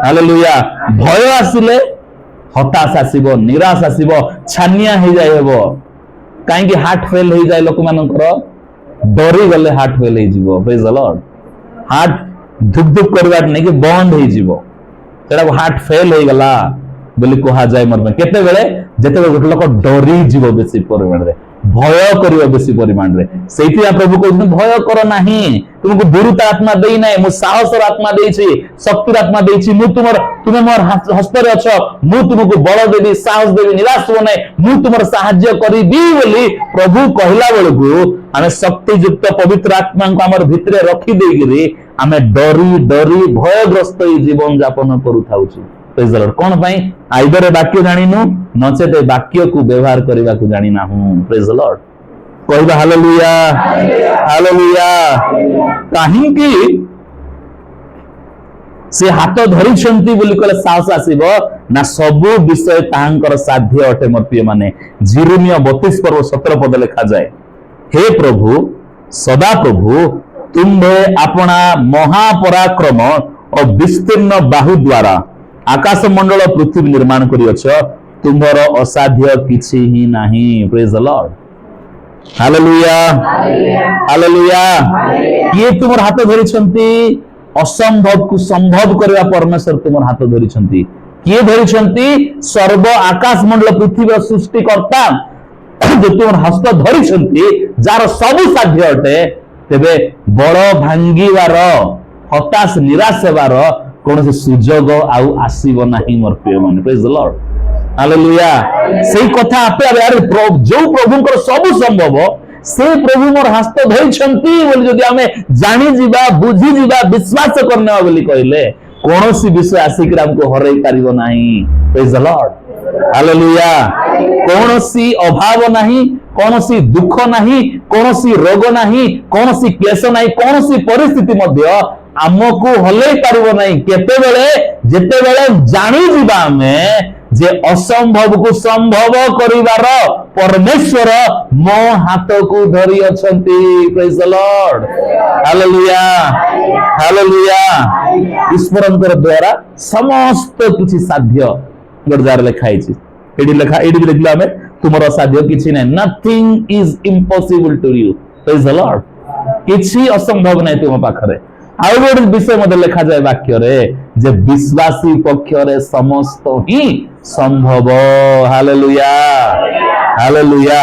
हालेलुया। भय आसिले हताश आसीबो निराश आसीबो छानिया हे जाय हेबो कहीं हार्ट फेल हो जाए लोक मानकर डरी गले हार्ट फेल हो प्रेज द लॉर्ड हार्ट धुक धुक करवार नहीं कि बंद हो जीवो सेटा हार्ट फेल हो गला बोली कहा जाए मोर केते बेले जेते गोटे लोक डरी जीव बेसी परिमाण रे भय करियो बेसी परिमाण रे सेठी प्रभु कहते भय कर नाही तुमको दुरुता आत्मा देई नाही मु साहसर आत्मा देइछि शक्तिर आत्मा देइछि मु तुमे मोर हस्त रे अछ मु तुमको बल देबी साहस देबी निराश हो नाही मु तुमर सहाय्य करिबी बोली प्रभु कहला बेलकु आमे शक्ति युक्त पवित्र आत्मा को हमर भितरे रखी देगिरी आमे डरी डरी भयग्रस्त जीवन यापन करू थाउछु प्रेज द लॉर्ड कोन पई आइदर वाक्य जानिनु नचेते वाक्य को व्यवहार करबा को जानि ना हूं प्रेज द लॉर्ड कहबा हालेलुया हालेलुया काहे कि से हाथ धरि छंती बोली कहले साहस आसीबो ना सब विषय तांकर साध्य अटे मोर प्रिय माने जिरुमिया 32 पर्व 17 पद लिखा जाए हे प्रभु सदा प्रभु तुम्हे अपना महापराक्रम और विस्तीर्ण बाहु द्वारा आकाश मंडल पृथ्वी निर्माण करियछ तुम्हर असाध्य किछि ही नाही प्रेज द लॉर्ड हालेलुया हालेलुया ये तुमर हाथ धरि छंती असंभव को संभव करबा परमेश्वर तुमर हाथ धरि छंती किए धरि छंती सर्व आकाश मंडल पृथ्वी सृष्टिकर्ता जो तुमर हस्त धरि छंती जार सब साध्य अटे तेबे बड़ भांगीवार हताश निराश हेबार कौन से सुजोग आउ आसीब नाही मोर प्रिय मन प्रेज द लॉर्ड हालेलुया सेही कथा आपे यार जो प्रभुंकर सब संभव से प्रभु मोर हस्त धरि छंती बोली जदी हमें जानि जिबा बुझी जिबा विश्वास करने बोली कहले कोनोसी विषय आसिक हमको हरई पारिबो नाही प्रेज द लॉर्ड हालेलुया कोनोसी अभाव नाही कोनोसी दुख नाही कोनोसी रोग नाही कोनोसी क्लेश नाही कोनोसी परिस्थिति मध्य आमको हलई पारिबो नाही केते बेले जेते बेले जानि जिबा हमें जे असंभव को संभव करिवार परमेश्वर मो हाथ को धरि अछंती प्रेज द लॉर्ड हालेलुया हालेलुया ईश्वरंकर द्वारा समस्त किछि साध्य गरजार लिखाई छि एडी लिखा एडी लिखला हमें तुमरो साध्य किछि नै nothing is impossible to you praise the lord किछि असंभव नै तुम पाखरे आउ गोटे विषय मध्य लिखा जाए वाक्य रे जे विश्वासी पक्ष रे समस्त ही संभव हालेलुया हालेलुया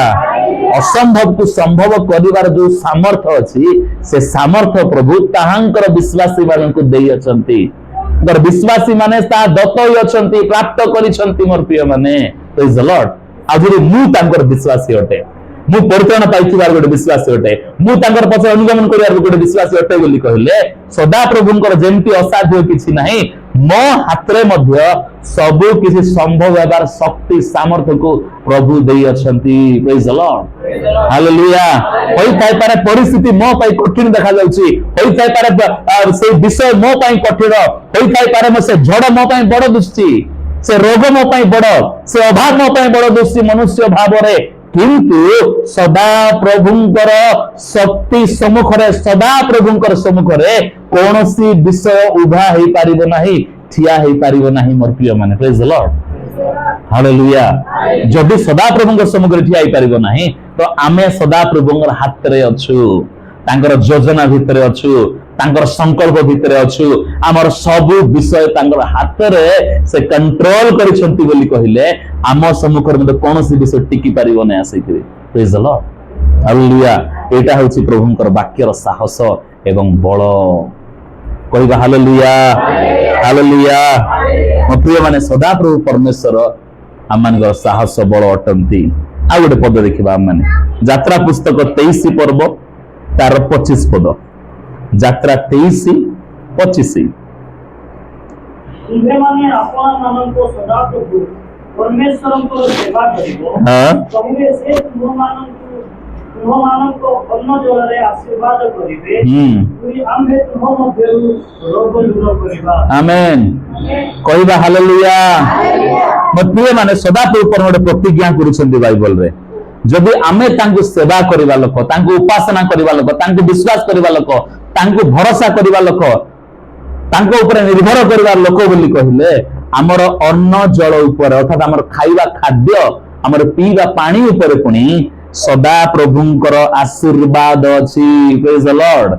असंभव को संभव करिवार जो सामर्थ्य अछि से सामर्थ्य प्रभु ताहांकर विश्वासी मानन को देई अछंती तर विश्वासी माने ता दतई अछंती प्राप्त करिसंती मोर प्रिय माने प्रेज द लॉर्ड आजरे मु तांकर विश्वासी अटे मु परित्राण पाइथिबार गोटे विश्वासी अटे मु तांकर पछ अनुगमन करिवार गोटे विश्वासी अटे बोली कहले सदा प्रभुंकर जेंति असाध्य किछि नाही मो हातरे मध्य सब किछि संभव हेबार शक्ति सामर्थ्य को प्रभु देई अछंती प्रेज द लॉर्ड हालेलुया होई थाई पारे परिस्थिति मो पई कठिन देखा जाउची होई थाई पारे से विषय मो पई कठिन होई थाई पारे से झड़ मो पई बड़ दुष्टि से रोग मो पई बड़ से अभाव मो पई बड़ दुष्टि मनुष्य भाव रे किंतु सदा प्रभुंकर शक्ति सम्मुखरे सदा प्रभुंकर सम्मुखरे कोनोसी विषय उभा हेई पारिबो नाही ठिया हेई पारिबो नाही मोर प्रिय माने प्रेज द लॉर्ड हालेलुया जदि सदा प्रभुंकर सम्मुखरे ठिया हेई पारिबो नाही तो आमे सदा प्रभुंकर हाथ रे अछु तांकर योजना भितरे अछु तांकर संकल्प भितरे अछु हमर सब विषय तांकर हाथ रे से कंट्रोल करिसंती बोली कहिले आम सम्मुखर मते कोनोसी विषय टिकी पारिबो नै आसीकरी प्रेज द लॉर्ड हालेलुया एटा होछि प्रभुंकर वाक्यर साहस एवं बल कहिबा हालेलुया हालेलुया म प्रिय माने सदा प्रभु परमेश्वर आमानकर साहस बल अटंती आ गोटे पद देखिबा माने यात्रा पुस्तक 23 पर्व तार 25 पद यात्रा 23:25 तुमे माने आपन नामन को सदा प्रभु परमेश्वर को सेवा करिवो तमे से तुम मानन को अन्न जलरे आशीर्वाद करिवे तुई आम्भे तुम मध्य रोग दूर करिबा आमेन कहिबा हालेलुया मत प्रिय माने सदा प्रभु पर प्रतिज्ञा करूछन्ती बाइबल रे जदि आमे तांको सेवा करिबा लोक तांको उपासना करिबा लोक तांको विश्वास करिबा लोक तांको भरोसा करिबा लोक तांको ऊपर निर्भर करिबा लोक बोली कहिले हमर अन्न जल ऊपर अर्थात हमर खाइबा खाद्य हमर पीबा पानी ऊपर पुनी सदा प्रभुंकर आशीर्वाद अछि प्रेज द लॉर्ड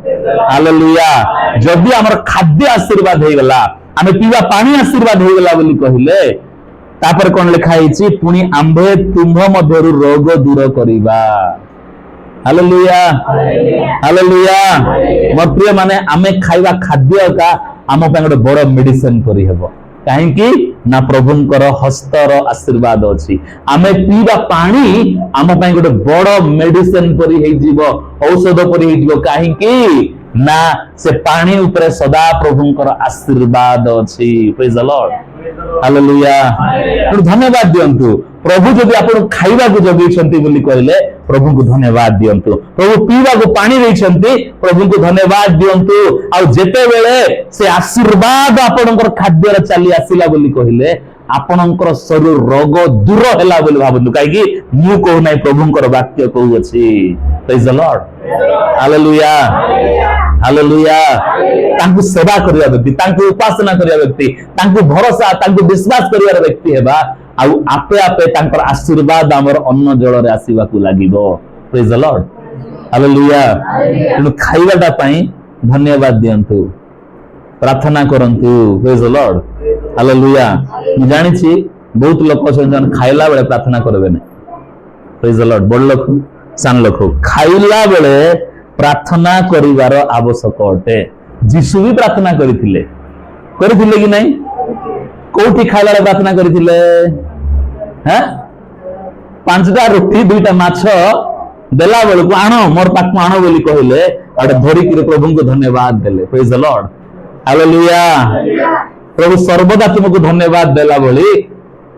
हालेलुया जदि हमर खाद्य आशीर्वाद हे गला आमे पीवा पानी आशीर्वाद हे गला बोली कहिले तापर कोन लिखा हिची पुनी आंभे तुम्भ मध्यरु रोग दूर करिबा हालेलुया हालेलुया मोर प्रिय माने आमे खाइबा खाद्य का आम पे गोटे बड़ मेडिसिन करी हेबो कहीं ना प्रभुंकर हस्तर आशीर्वाद अछि आमे पीवा पानी आम पे गोटे बड़ मेडिसिन परी हे जीवो औषध परी हे जीवो कहीं ना से पानी ऊपर सदा प्रभुंकर आशीर्वाद अछि प्रेज द लॉर्ड हालेलुया धन्यवाद दियंतु प्रभु जदि आपण खाइबा को जगैछंती बोली कहले प्रभु को धन्यवाद दियंतु प्रभु पीवा को पानी दैछंती प्रभु को धन्यवाद दियंतु आ जेते बेले से आशीर्वाद आपणकर खाद्य रे चली आसीला बोली कहले आपणकर शरीर रोग दूर हैला बोली भाबंतु काई कि मु कहू नै प्रभुंकर वाक्य कहू अछि प्रेज द लॉर्ड हालेलुया हालेलुया तांकु सेवा करिया व्यक्ति तांकु उपासना करिया व्यक्ति तांकु भरोसा तांकु विश्वास करिया व्यक्ति हेबा आ आपे आपे तांकर आशीर्वाद हमर अन्न जल रे आसीबा को लागिबो प्रेज द लॉर्ड हालेलुया तेनु खाइबाटा पई धन्यवाद दियंतु प्रार्थना करंतु प्रेज द लॉर्ड हालेलुया मु जानि छी बहुत लोक जन खाइला बेले प्रार्थना करबे नै प्रेज द लॉर्ड बड़ लोक सान लोक खाइला बेले प्रार्थना करिवार आवश्यक अटे जीशु भी प्रार्थना करिथिले कि नहीं कोठी खाइला प्रार्थना करिथिले हैं 5टा रोटी 2टा माछ देला बेल को आनो मोर पाक आनो बोली कहले आडे धरी कि प्रभु को धन्यवाद देले प्रेज द लॉर्ड हालेलुया प्रभु सर्वदा तुमको धन्यवाद देला बोली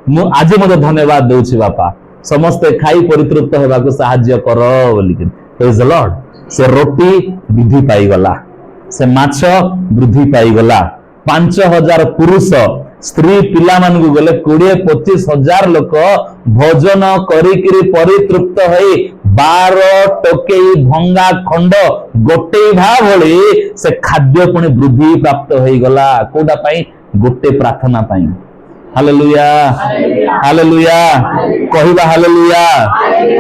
मु आज मते धन्यवाद देउछि बापा समस्त खाई परितृप्त हेबा को सहाय्य करो बोली प्रेज द लॉर्ड से रोटी वृद्धि पाई गला से माछ वृद्धि पाई गला 5000 पुरुष स्त्री पिला मान को गले 20-25 हजार लोक भोजन करिकिरी परितृप्त होई 12 टोकेई भंगा खंड गोटे भा भली से खाद्य पुणी वृद्धि प्राप्त होई गला कोडा पई गोटे प्रार्थना पई हालेलुया हालेलुया कहिबा हालेलुया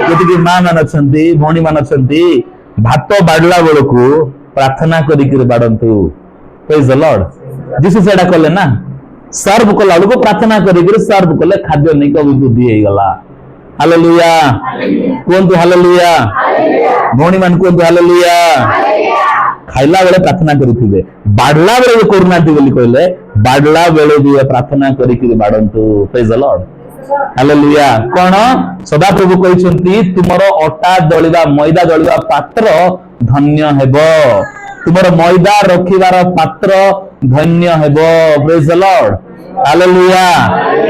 जति कि मां मान अछंती भौणी मान अछंती भात बाडला बेलू प्रार्थना करिकिरी बाडंतु प्रेज द लॉर्ड जीसस सेडा कले ना सर्व कला बेलू प्रार्थना करिकिरी सर्व कले खाद्य नै को बुद्धि हे गला हालेलुया कोनतु हालेलुया भौणी मान कोनतु हालेलुया खाइला बेले प्रार्थना करिथिबे बाडला बेले करूनाती बोली कहले बाडला बेले भी प्रार्थना करिकिरी बाडंतु प्रेज द लॉर्ड हालेलुया कोन सदा प्रभु कहिसंती तुमरो अटा दळिबा मैदा दळिबा पात्र धन्य हेबो तुमरो मैदा रखिबार पात्र धन्य हेबो प्रेज द लॉर्ड हालेलुया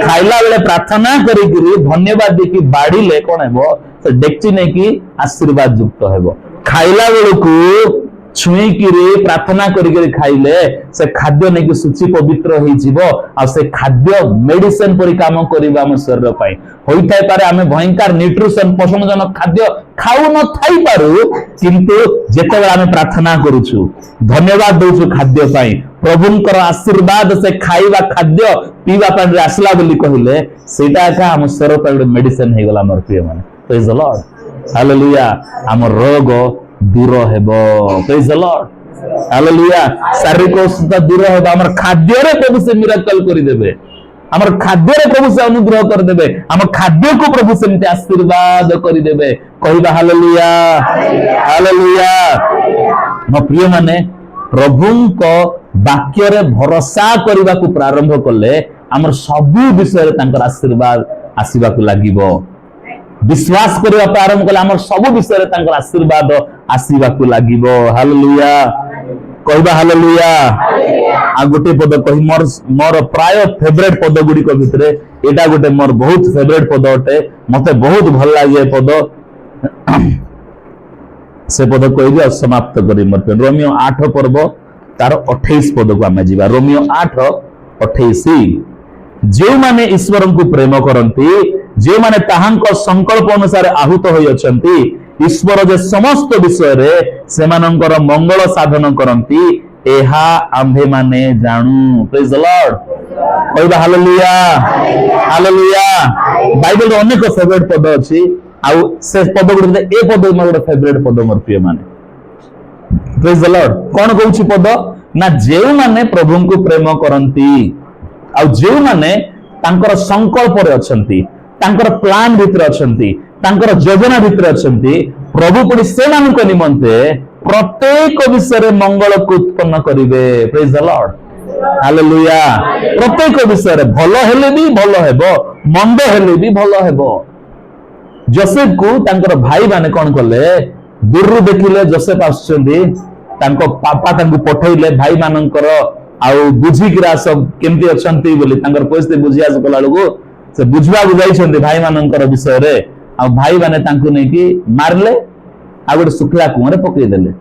खाइला बेले प्रार्थना करिकिरी धन्यवाद देकी बाडीले कोन हेबो से डेक्ची नै की आशीर्वाद युक्त हेबो खाइला बेलकू छुई किरी प्रार्थना करिकरी खाइले से खाद्य नै कि सूची पवित्र होई जीवो आ से खाद्य मेडिसिन परि काम करिबा हम शरीर पई होई थाई पारे हमें भयंकर न्यूट्रिशन पोषणजनक खाद्य खाऊ न थाई पारु किंतु जेते बेला हमें प्रार्थना करूछु धन्यवाद देउछु खाद्य पई प्रभुंकर आशीर्वाद से खाइबा खाद्य पीवा पानी आसला बोली कहिले सेटा का हम शरीर पई मेडिसिन हे गला मोर प्रिय माने प्रेज द लॉर्ड हालेलुया हम रोग दूर हेबो प्रेज द लॉर्ड हालेलुया शारीरिक अवस्था दूर हेबो हमर खाद्य रे प्रभु से मिराकल करि देबे हमर खाद्य रे प्रभु से अनुग्रह कर देबे हमर खाद्य को प्रभु से आशीर्वाद करि देबे कहिबा हालेलुया हालेलुया म प्रिय माने प्रभु को वाक्य रे भरोसा करबा को प्रारंभ करले हमर सब विषय रे तांकर आशीर्वाद आसीबा को लागिबो विश्वास करबा प्रारंभ कले हमर सब विषय रे तांकर आशीर्वाद आसीबा को लागिबो हालेलुया कहबा हालेलुया आ गोटे पद कहि मोर प्राय फेवरेट पद गुडी को भितरे एटा गोटे मोर बहुत फेवरेट पद अटे मते बहुत भल लागे पद से पद कहि समाप्त करी मोर रोमियो 8 पर्व तार 28 पद को आमे जीवा रोमियो 8:28 जो माने ईश्वर को प्रेम करंती जो माने ताहांको संकल्प अनुसार आहुत होई अछंती ईश्वर जे समस्त विषय रे सेमानंकर मंगल साधन करंती एहा आम्भे माने जानू प्रेज द लॉर्ड कहबा हालेलुया हालेलुया बाइबल रे अनेक फेवरेट पद अछि आउ से पद गुटे ए पद मोर गोटे फेवरेट पद मोर प्रिय माने प्रेज द लॉर्ड कोन कहूची पद ना जेउ माने प्रभु को प्रेम करंती आउ जेउ माने तांकर संकल्प रे अछंती तांकर प्लान भितर अछंती तांकर योजना भितर अछंती प्रभु पुनी से मानक निमंते प्रत्येक विषय रे मंगल को उत्पन्न करिवे प्रेज द लॉर्ड हालेलुया प्रत्येक विषय रे भलो हेले भी भलो हेबो मंद हेले भी भलो हेबो जोसेफ को तांकर भाई माने कोन कले दूरु देखिले जोसेफ आछंती तांको पापा तांको पठैले भाई मानकर आउ बुझिकिरा सब केमती अछंती बोली तांकर परिस्थिति बुझिया सकला लगो से बुझवा बुझाइछंती भाई मानकर विषय रे आ भाई माने तांको नै कि मारले आ गोटे सुखला कुआं रे पकई देले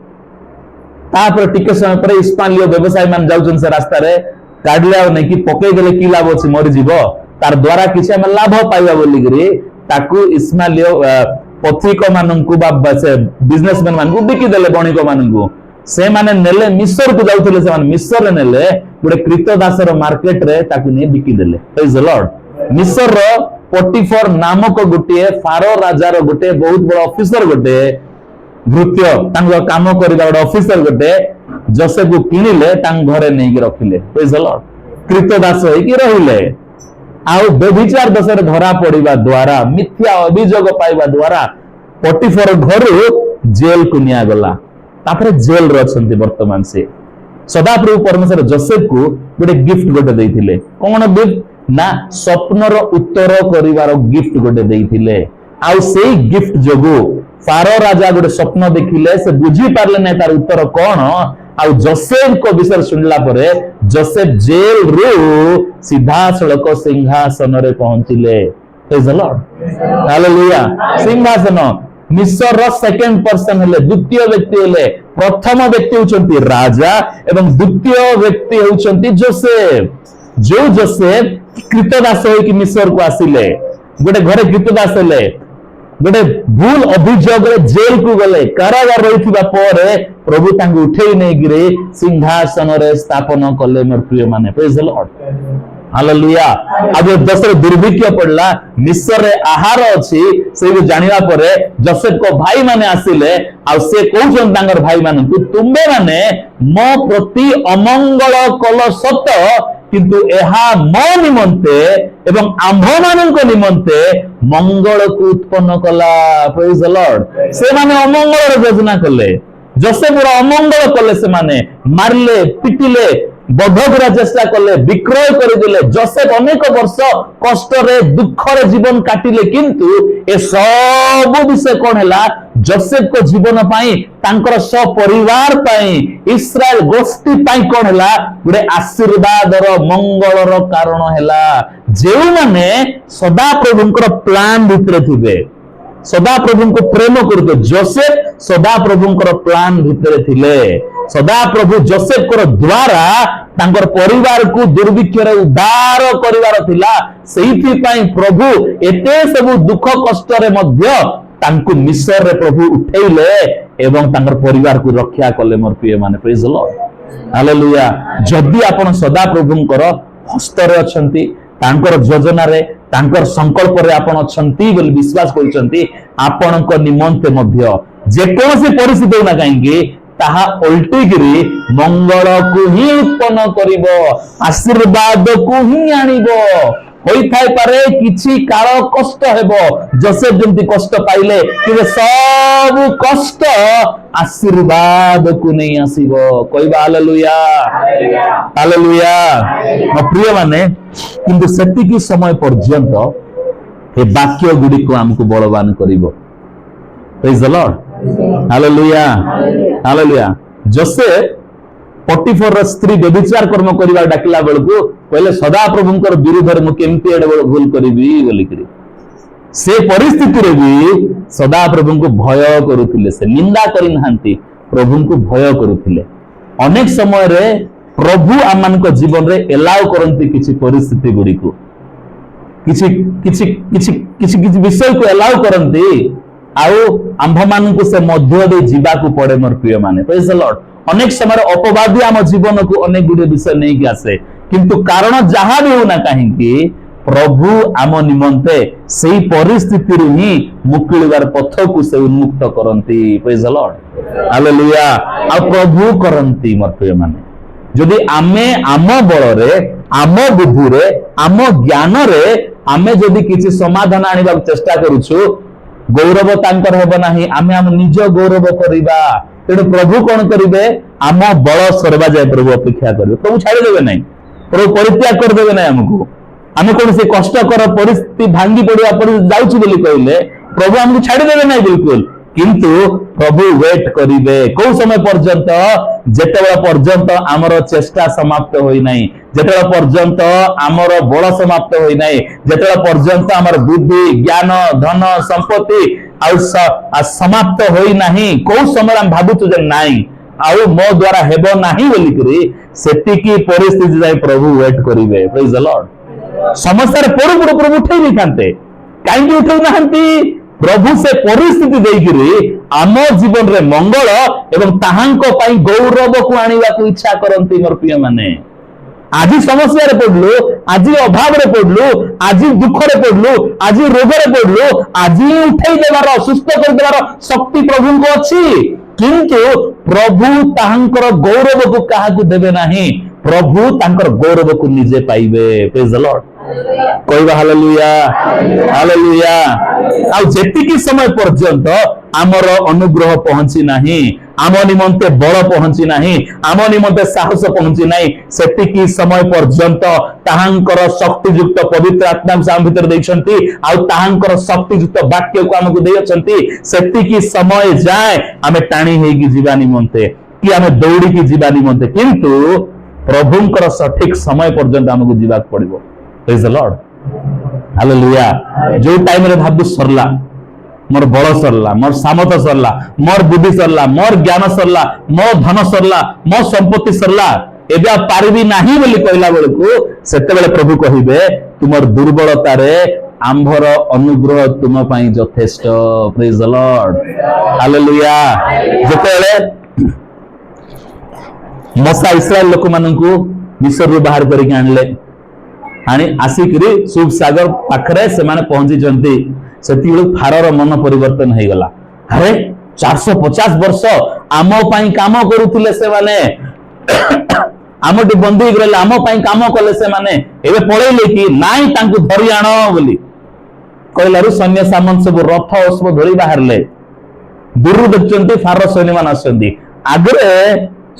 तापर टिके समय पर इस्पानियो व्यवसायी मान जाउछन से रास्ता रे काढले नै कि पकई देले की लाभ अछि मरि जीवो तार द्वारा किछ हम लाभ पाइबा बोली गरी ताकू इस्माइलियो पथिक माननकु बा से बिजनेसमैन मानकु बिकी देले बणिक माननकु से माने नेले मिस्र को जाउथले से माने मिस्र नेले गोटे कृतदासर मार्केट रे ताकू ने बिकी देले प्रेज द लॉर्ड मिस्र रो पोटिफर नामक गोटे फारो राजार गोटे बहुत बड़ ऑफिसर गोटे भृत्य तांको काम करिबा गोटे ऑफिसर गोटे जोसेफ को किनिले तांग घरे नै कि रखिले प्रेज द लॉर्ड कृतदास होई कि रहिले आउ व्यभिचार दशरे धरा पड़िबा द्वारा मिथ्या अभियोग पाइबा द्वारा पोटिफर घरु जेल को निया गला तापर जेल रे अछंती वर्तमान से सदाप्रभु परमेश्वर जोसेफ को गोटे गिफ्ट गोटे देइथिले कोन गिफ्ट ना स्वप्नर उत्तर करिवार गिफ्ट गोटे देइथिले आउ सेई गिफ्ट जोगु फारो राजा गोटे स्वप्न देखिले से बुझी पारले नै तार उत्तर कोन आउ जोसेफ को विषय सुनला परे जोसेफ जेल रु सीधा सड़क सिंहासन रे पहुंचिले प्रेज द लॉर्ड हालेलुया सिंहासन मिस्र सेकंड पर्सन हेले द्वितीय व्यक्ति हेले प्रथम व्यक्ति होचंती राजा एवं द्वितीय व्यक्ति होचंती जोसेफ जो जोसेफ कृतदास होई कि मिस्र को आसिले गोटे घरे कृतदास हेले गोटे भूल अभियोग रे जेल को गले कारागार रहिथिबा परे प्रभु तांको उठेई नै गिरे सिंहासन रे स्थापन कले मोर प्रिय माने प्रेज द लॉर्ड हालेलुया आज दशरे दुर्भिक्ष पड़ला मिस्र रे आहार अछि से जानिबा परे जोसेफ को भाई माने आसिले आ से कहउछन तांगर भाई माने तुमे माने मो प्रति अमंगल कल सत किंतु एहा मो निमंते एवं आंभ मानक निमंते मंगल को उत्पन्न कला प्रेज द लॉर्ड से माने अमंगल योजना कले जोसेफ अमंगल कले से माने मारले पिटिले बध करा चेष्टा कले विक्रय करदेले जोसेफ अनेक वर्ष कष्ट रे दुख रे जीवन काटिले किंतु ए सब विषय कोन हैला जोसेफ को जीवन पाई तांकर सपरिवार पाई इस्राएल गोष्ठी पाई कोन हैला गुडे आशीर्वाद रो मंगल रो कारण हैला जेउ माने सदा प्रभुंकर प्लान भितर थिबे सदा प्रभु को प्रेम करते जोसेफ सदा प्रभुंकर प्लान भितर थिले सदा प्रभु जोसेफ को द्वारा तांकर परिवार को दुर्भिक्ष रे उद्धार करिवार थिला सेहिथि पई प्रभु एते सब दुख कष्ट रे मध्य तांको मिस्र रे प्रभु उठैले एवं तांकर परिवार को रक्षा कले मोर प्रिय माने प्रेज द लॉर्ड हालेलुया जदि आपण सदा प्रभुंकर हस्त रे अछंती तांकर योजना रे तांकर संकल्प रे आपण अछंती बोली विश्वास करछंती आपणक निमंते मध्य जे कोनोसी परिस्थिति ना काहेकि ताहा उल्टीगिरी मंगल को ही उत्पन्न करिवो आशीर्वाद को ही आनिबो होई थाई पारे किछि काल कष्ट हेबो जोसेफ जंती कष्ट पाइले कि सब कष्ट आशीर्वाद को नहीं आसीबो कहबा हालेलुया हालेलुया म प्रिय माने किंतु सेति की समय पर्यंत ए वाक्य गुडी को हमको बलवान करिवो प्रेज द लॉर्ड हालेलुया हालेलुया जोसेफ पोटिफर स्त्री व्यभिचार कर्म करिवा डाकिला बेलको कहले सदा प्रभुंकर विरुद्ध मु केमती एडे बड़ भूल करिवि बोली करी से परिस्थिति रे भी सदा प्रभु को भय करुथिले से निंदा करि नहांती प्रभु को भय करुथिले अनेक समय रे प्रभु आमान को जीवन रे एलाउ करंती किछि परिस्थिति गुडी को किछि विषय को एलाउ करंती आउ आंभ मान को से मध्य दे जीवा को पड़े मोर प्रिय माने प्रेज द लॉर्ड अनेक समय अपवादी आम जीवन को अनेक गुडे विषय नहीं कि आसे किंतु कारण जहां भी होना कहीं प्रभु आम निमंते सेही परिस्थिति ही मुक्तिबार पथ को से उन्मुक्त करती प्रेज द लॉर्ड हालेलुया आ प्रभु करती मोर प्रिय माने जदि आमे आम बल रे आम बुद्धि रे आम ज्ञान रे आमे जदि किसी समाधान आनिबा चेष्टा करूछु गौरव तांकर हेब नाही आमे आम निज गौरव करिबा तेणु प्रभु कौन करिवे आम बल सरवा जाए प्रभु अपेक्षा करिवे प्रभु छाड़ी देबे नाही प्रभु परित्याग कर देबे नाही हमको आमे कौन से कष्टकर परिस्थिति भांगी पड़िया पर जाउछु बोली कहले प्रभु हमको छाड़ी देबे नाही बिल्कुल किंतु प्रभु वेट करिवे को समय पर्यंत जेतेबेला पर्यंत आमर चेष्टा समाप्त होई नाही जेतेबेला पर्यंत आमर बल समाप्त होई नाही जेतेबेला पर्यंत आमर बुद्धि ज्ञान धन संपत्ति समाप्त होई नाही को समय हम भाबुछु जे नाही आउ मो द्वारा हेबो नाही बोली करी सेतिकी परिस्थिति जाय प्रभु वेट करिवे प्रेज द लॉर्ड समस्या रे पड़ू पड़ू प्रभु उठै नै थांते काहेकि उठै नाहंती प्रभु से परिस्थिति देकिरी आम जीवन रे मंगल एवं ताहांको पाई गौरव को आनिबा को इच्छा करंती मोर प्रिय माने आज समस्या रे पड़लु आज अभाव रे पड़लु आज दुख रे पड़लु आज रोग रे पड़लु आज उठै देबार सुस्थ कर देबार शक्ति प्रभु को अछि किंतु प्रभु ताहांकर गौरव को काहा को देबे नाही प्रभु तांकर गौरव को निजे पाइबे प्रेज द लॉर्ड कहवा हालेलुया हालेलुया आ जेतिकी समय पर्यंत आमर अनुग्रह पहुंची नाही आम निमंते बल पहुंची नाही आम निमंते साहस पहुंची नाही सेतिकी समय पर्यंत ताहांकर शक्तियुक्त पवित्र आत्मा आम भीतर देइछंती आ ताहांकर शक्तियुक्त वाक्य को हमकु देइछंती सेतिकी समय जाए आमे टाणी हेगी जीवा निमंते कि आमे दौड़ी की जीवा निमंते किंतु प्रभुंकर सठिक समय पर्यंत हमकु जीवा पड़िबो प्रेज द लॉर्ड हालेलुया जो टाइम रे भाबु सरला मोर बल सरला मोर सामर्थ सरला मोर बुद्धि सरला मोर ज्ञान सरला मो धन सरला मो संपत्ति सरला एबे आ पारबी नाही बोली कहला बेलकू सेते बेले प्रभु कहिबे तुमर दुर्बलता रे आंभर अनुग्रह तुम पई यथेष्ट प्रेज द लॉर्ड हालेलुया जेतेले मोसा इस्राएल लोक माननकू मिस्र रो बाहर करी के आनले आनी आसिकरी सुब सागर पाखरे से माने पहुंची जंती सेती फारर मन परिवर्तन हो गला अरे 450 वर्ष आम पाई काम करूथिले से माने आमटी बंदी गले आम पाई काम कले से माने एबे पळेले कि नाई तांकु धरि आनो बोली कहलारु सैन्य सामंत सब रथ सब धरि बाहरले दूर देखचंती फारर सैन्य मान आछंती आगरे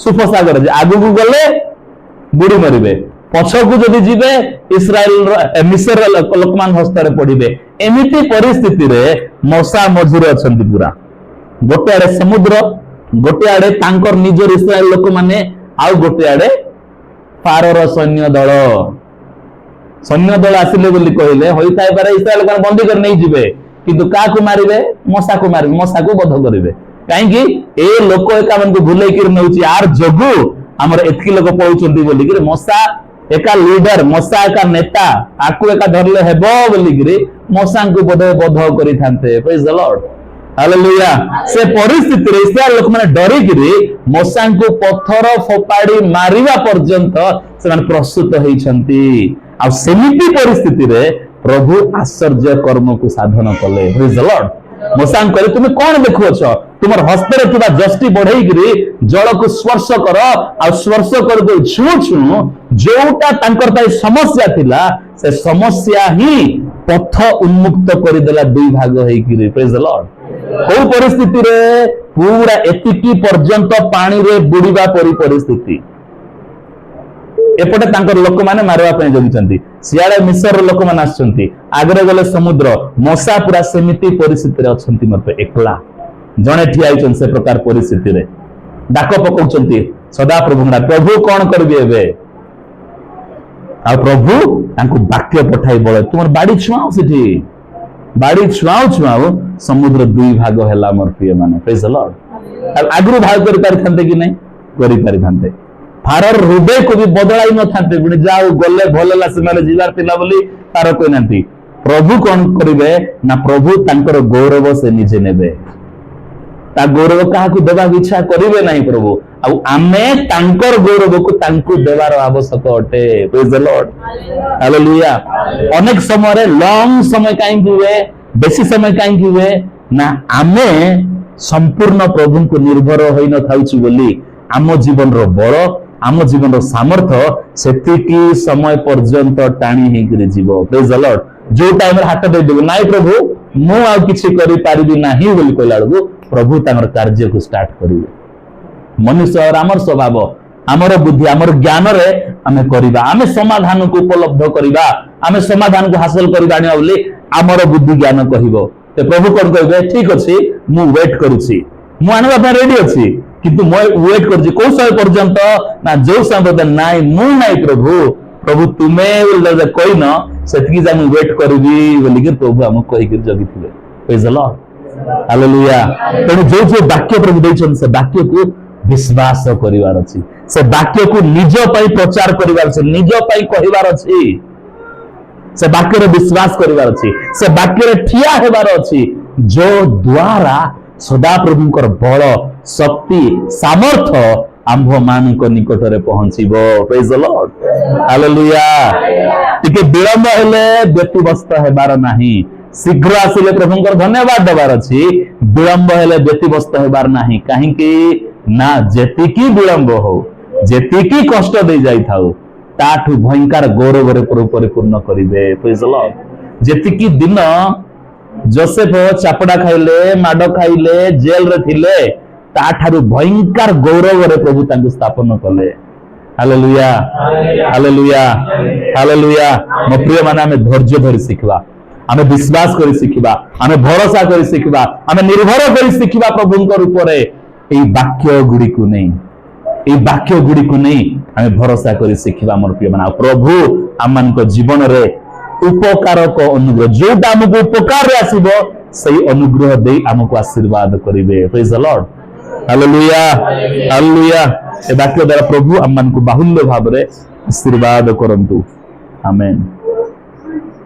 सुफसागर जे आगु गले बुडी मरिबे पछकु जदि जीवे इस्राएल मिस्र लोकमान हस्तारे पड़िबे एमिति परिस्थिति रे मौसा मजूर अछंती पूरा गोटे आड़े समुद्र गोटे आड़े तांकर निजर इस्राएल लोक माने आउ गोटे आड़े फारर सैन्य दल आसिले बोली कहले होई थाई पारे इस्राएल लोक बंदी कर नै जिवे किंतु का को मारिबे मौसा को मारिबे मौसा को बध करिवे काहे कि ए लोक एका मन को भुलै किर नउची आर जगु हमर एतकी लोक पहुचंती बोली कि मौसा एका लीडर मौसा एका नेता आकु एका धरले हेबो बोली कि मौसा को बध करि थांते प्रेज द लॉर्ड हालेलुया से परिस्थिति रे इस्राएल लोक माने डरी कि मौसा को पत्थर फोपाड़ी मारिबा पर्यंत से माने प्रस्तुत होइछंती आ सेमिति परिस्थिति रे प्रभु आश्चर्य कर्म को साधन कले प्रेज द लॉर्ड मौसा कहले तुम कौन देखुछ तुमर हस्त रे तुबा जस्ती बढ़ई कि जल को स्पर्श कर आ स्पर्श कर दो छु छु जोटा तांकर ताई समस्या थिला से समस्या ही पथ उन्मुक्त कर देला दुई भाग होई कि प्रेज द लॉर्ड को परिस्थिति रे पूरा एतिकी पर्यंत पानी रे बुडीबा परी परिस्थिति एपटे तांकर लोक माने मारवा पय जगिचंती सियाळे मिस्र लोक माने आछंती आगरे गले समुद्र मौसा पूरा सेमिति परिस्थिति रे अछंती मते एकला जणे ठिया आइछन से प्रकार परिस्थिति रे डाक पकाउचंती सदा प्रभु कोन करबे एबे आ प्रभु तांको वाक्य पठाई बोले तुमर बाड़ी छुआओ सिठी बाड़ी छुआओ समुद्र दुई भाग हैला मोर प्रिय माने प्रेज द लॉर्ड आगरु भाग करि पारथांते कि नै करि पारथांते फारर हृदय को भी बदलाई न थांते पुणी जाओ गले भलला से माने जीवार तिला बोली तार कोइ नांती प्रभु कोन करिवे ना प्रभु तांकर गौरव से निजे नेबे ତା ଗୌରବ କାହାକୁ ଦେବାକୁ ଇଚ୍ଛା କରିବେ ନାହିଁ ପ୍ରଭୁ। ଆଉ ଆମେ ତାଙ୍କର ଗୌରବକୁ ତାଙ୍କୁ ଦେବାର ଆବଶ୍ୟକ ଅଟେ। ପ୍ରେଜ୍ ଦ ଲର୍ଡ, ହାଲେଲୁୟା। ଅନେକ ସମୟରେ ଲଙ୍ଗ ସମୟ କାହିଁକି ହୁଏ, ବେଶୀ ସମୟ କାହିଁକି ହୁଏ ନା ଆମେ ସମ୍ପୂର୍ଣ୍ଣ ପ୍ରଭୁଙ୍କୁ ନିର୍ଭର ହୋଇନଥାଉଛୁ ବୋଲି ଆମ ଜୀବନର ବଳ, ଆମ ଜୀବନର ସାମର୍ଥ୍ୟ ସେତିକି ସମୟ ପର୍ଯ୍ୟନ୍ତ ଟାଣି ହେଇକରି ଯିବ। ପ୍ରେଜ୍ ଦ ଲର୍ଡ। ଯୋଉ ଟାଇମରେ ହାତ ଦେଇଦେବୁ ନାଇଁ ପ୍ରଭୁ ମୁଁ ଆଉ କିଛି କରିପାରିବି ନାହିଁ ବୋଲି କହିଲା ବେଳକୁ ପ୍ରଭୁ ତାଙ୍କର କାର୍ଯ୍ୟକୁ ଷ୍ଟାର୍ଟ କରିବେ। ମନୁଷ୍ୟ ଆମର ସ୍ୱଭାବ, ଆମର ବୁଦ୍ଧି, ଆମର ଜ୍ଞାନରେ ଆମେ କରିବା, ଆମେ ସମାଧାନକୁ ଉପଲବ୍ଧ କରିବା, ଆମେ ସମାଧାନକୁ ହାସଲ କରିବା ଆଣିବା ବୋଲି ଆମର ବୁଦ୍ଧି ଜ୍ଞାନ କହିବ। ପ୍ରଭୁ କଣ କହିବେ, ଠିକ ଅଛି ମୁଁ ୱେଟ କରୁଛି, ମୁଁ ଆଣିବା ପାଇଁ ରେଡି ଅଛି, କିନ୍ତୁ ମୁଁ ୱେଟ କରୁଛି କୋଉ ସମୟ ପର୍ଯ୍ୟନ୍ତ ନା ଯୋଉ ସମୟ ପର୍ଯ୍ୟନ୍ତ ନାଇଁ ମୁଁ ନାଇଁ ପ୍ରଭୁ, ପ୍ରଭୁ ତୁମେ କହିନ ସେତିକି ଯାଏ ମୁଁ ୱେଟ କରିବି ବୋଲିକି ପ୍ରଭୁ ଆମକୁ କହିକି ଜଗିଥିବେ। ପ୍ରେଜ୍ ଦ ଲର୍ଡ, ହାଲେଲୁୟା। ତେଣୁ ଯୋଉ ଯୋଉ ବାକ୍ୟ ପ୍ରଭୁ ଦେଇଛନ୍ତି ସେ ବାକ୍ୟକୁ ବିଶ୍ୱାସ କରିବାର ଅଛି, ସେ ବାକ୍ୟକୁ ନିଜ ପାଇଁ ପ୍ରଚାର କରିବାର ଅଛି, ନିଜ ପାଇଁ କହିବାର ଅଛି, ସେ ବାକ୍ୟରେ ବିଶ୍ୱାସ କରିବାର ଅଛି, ସେ ବାକ୍ୟରେ ଠିଆ ହେବାର ଅଛି, ଯୋ ଦ୍ୱାରା ସଦାପ୍ରଭୁଙ୍କର ବଳ, ଶକ୍ତି, ସାମର୍ଥ୍ୟ ଆମ୍ଭମାନଙ୍କ ନିକଟରେ ପହଞ୍ଚିବ। ପ୍ରେଜ୍ ଦ ଲର୍ଡ, ହାଲେଲୁୟା। ଟିକେ ବିଳମ୍ବ ହେଲେ ବ୍ୟତିବ୍ୟସ୍ତ ହେବାର ନାହିଁ, ଶୀଘ୍ର ଆସିଲେ ପ୍ରଭୁଙ୍କର ଧନ୍ୟବାଦ ଦେବାର ଅଛି, ବିଳମ୍ବ ହେଲେ ବ୍ୟତିବ୍ୟସ୍ତ ହେବାର ନାହିଁ। କାହିଁକି ନା ଯେତିକି ବିଳମ୍ବ ହଉ, ଯେତିକି କଷ୍ଟ ଦେଇ ଯାଇଥାଉ ତାଠୁ ଭୟଙ୍କର ଗୌରବରେ ପରିପୂର୍ଣ୍ଣ କରିବେ। ପ୍ରେଜ୍ ଦ ଲର୍ଡ। ଯେତିକି ଦିନ ଯୋସେଫ ଚାପଡ଼ା ଖାଇଲେ, ମାଡ ଖାଇଲେ, ଜେଲରେ ଥିଲେ, ତାଠାରୁ ଭୟଙ୍କର ଗୌରବରେ ପ୍ରଭୁ ତାଙ୍କୁ ସ୍ଥାପନ କଲେ। Hallelujah, hallelujah, hallelujah. ମୋ ପ୍ରିୟ ମାନେ ଆମେ ଧୈର୍ଯ୍ୟ ଧରି ଶିଖିବା, ଆମେ ବିଶ୍ୱାସ କରି ଶିଖିବା, ଆମେ ଭରସା କରି ଶିଖିବା, ଆମେ ନିର୍ଭର କରି ଶିଖିବା ପ୍ରଭୁଙ୍କର ଉପରେ। ଏଇ ବାକ୍ୟ ଗୁଡ଼ିକୁ ନେଇ, ଏଇ ବାକ୍ୟ ଗୁଡ଼ିକୁ ନେଇ ଆମେ ଭରସା କରି ଶିଖିବା ମୋର ପ୍ରିୟ ମାନେ। ପ୍ରଭୁ ଆମମାନଙ୍କ ଜୀବନରେ ଉପକାରକ ଅନୁଗ୍ରହ, ଯୋଉଟା ଆମକୁ ଉପକାରରେ ଆସିବ ସେଇ ଅନୁଗ୍ରହ ଦେଇ ଆମକୁ ଆଶୀର୍ବାଦ କରିବେ। ପ୍ରେଜ୍ ଦ ଲର୍ଡ, ହାଲେଲୁୟା, ହାଲେଲୁୟା। ଏ ବାକ୍ୟ ଦ୍ୱାରା ପ୍ରଭୁ ଆମମାନଙ୍କୁ ବାହୁଲ୍ୟ ଭାବରେ ଆଶୀର୍ବାଦ କରନ୍ତୁ। ଆମେନ୍।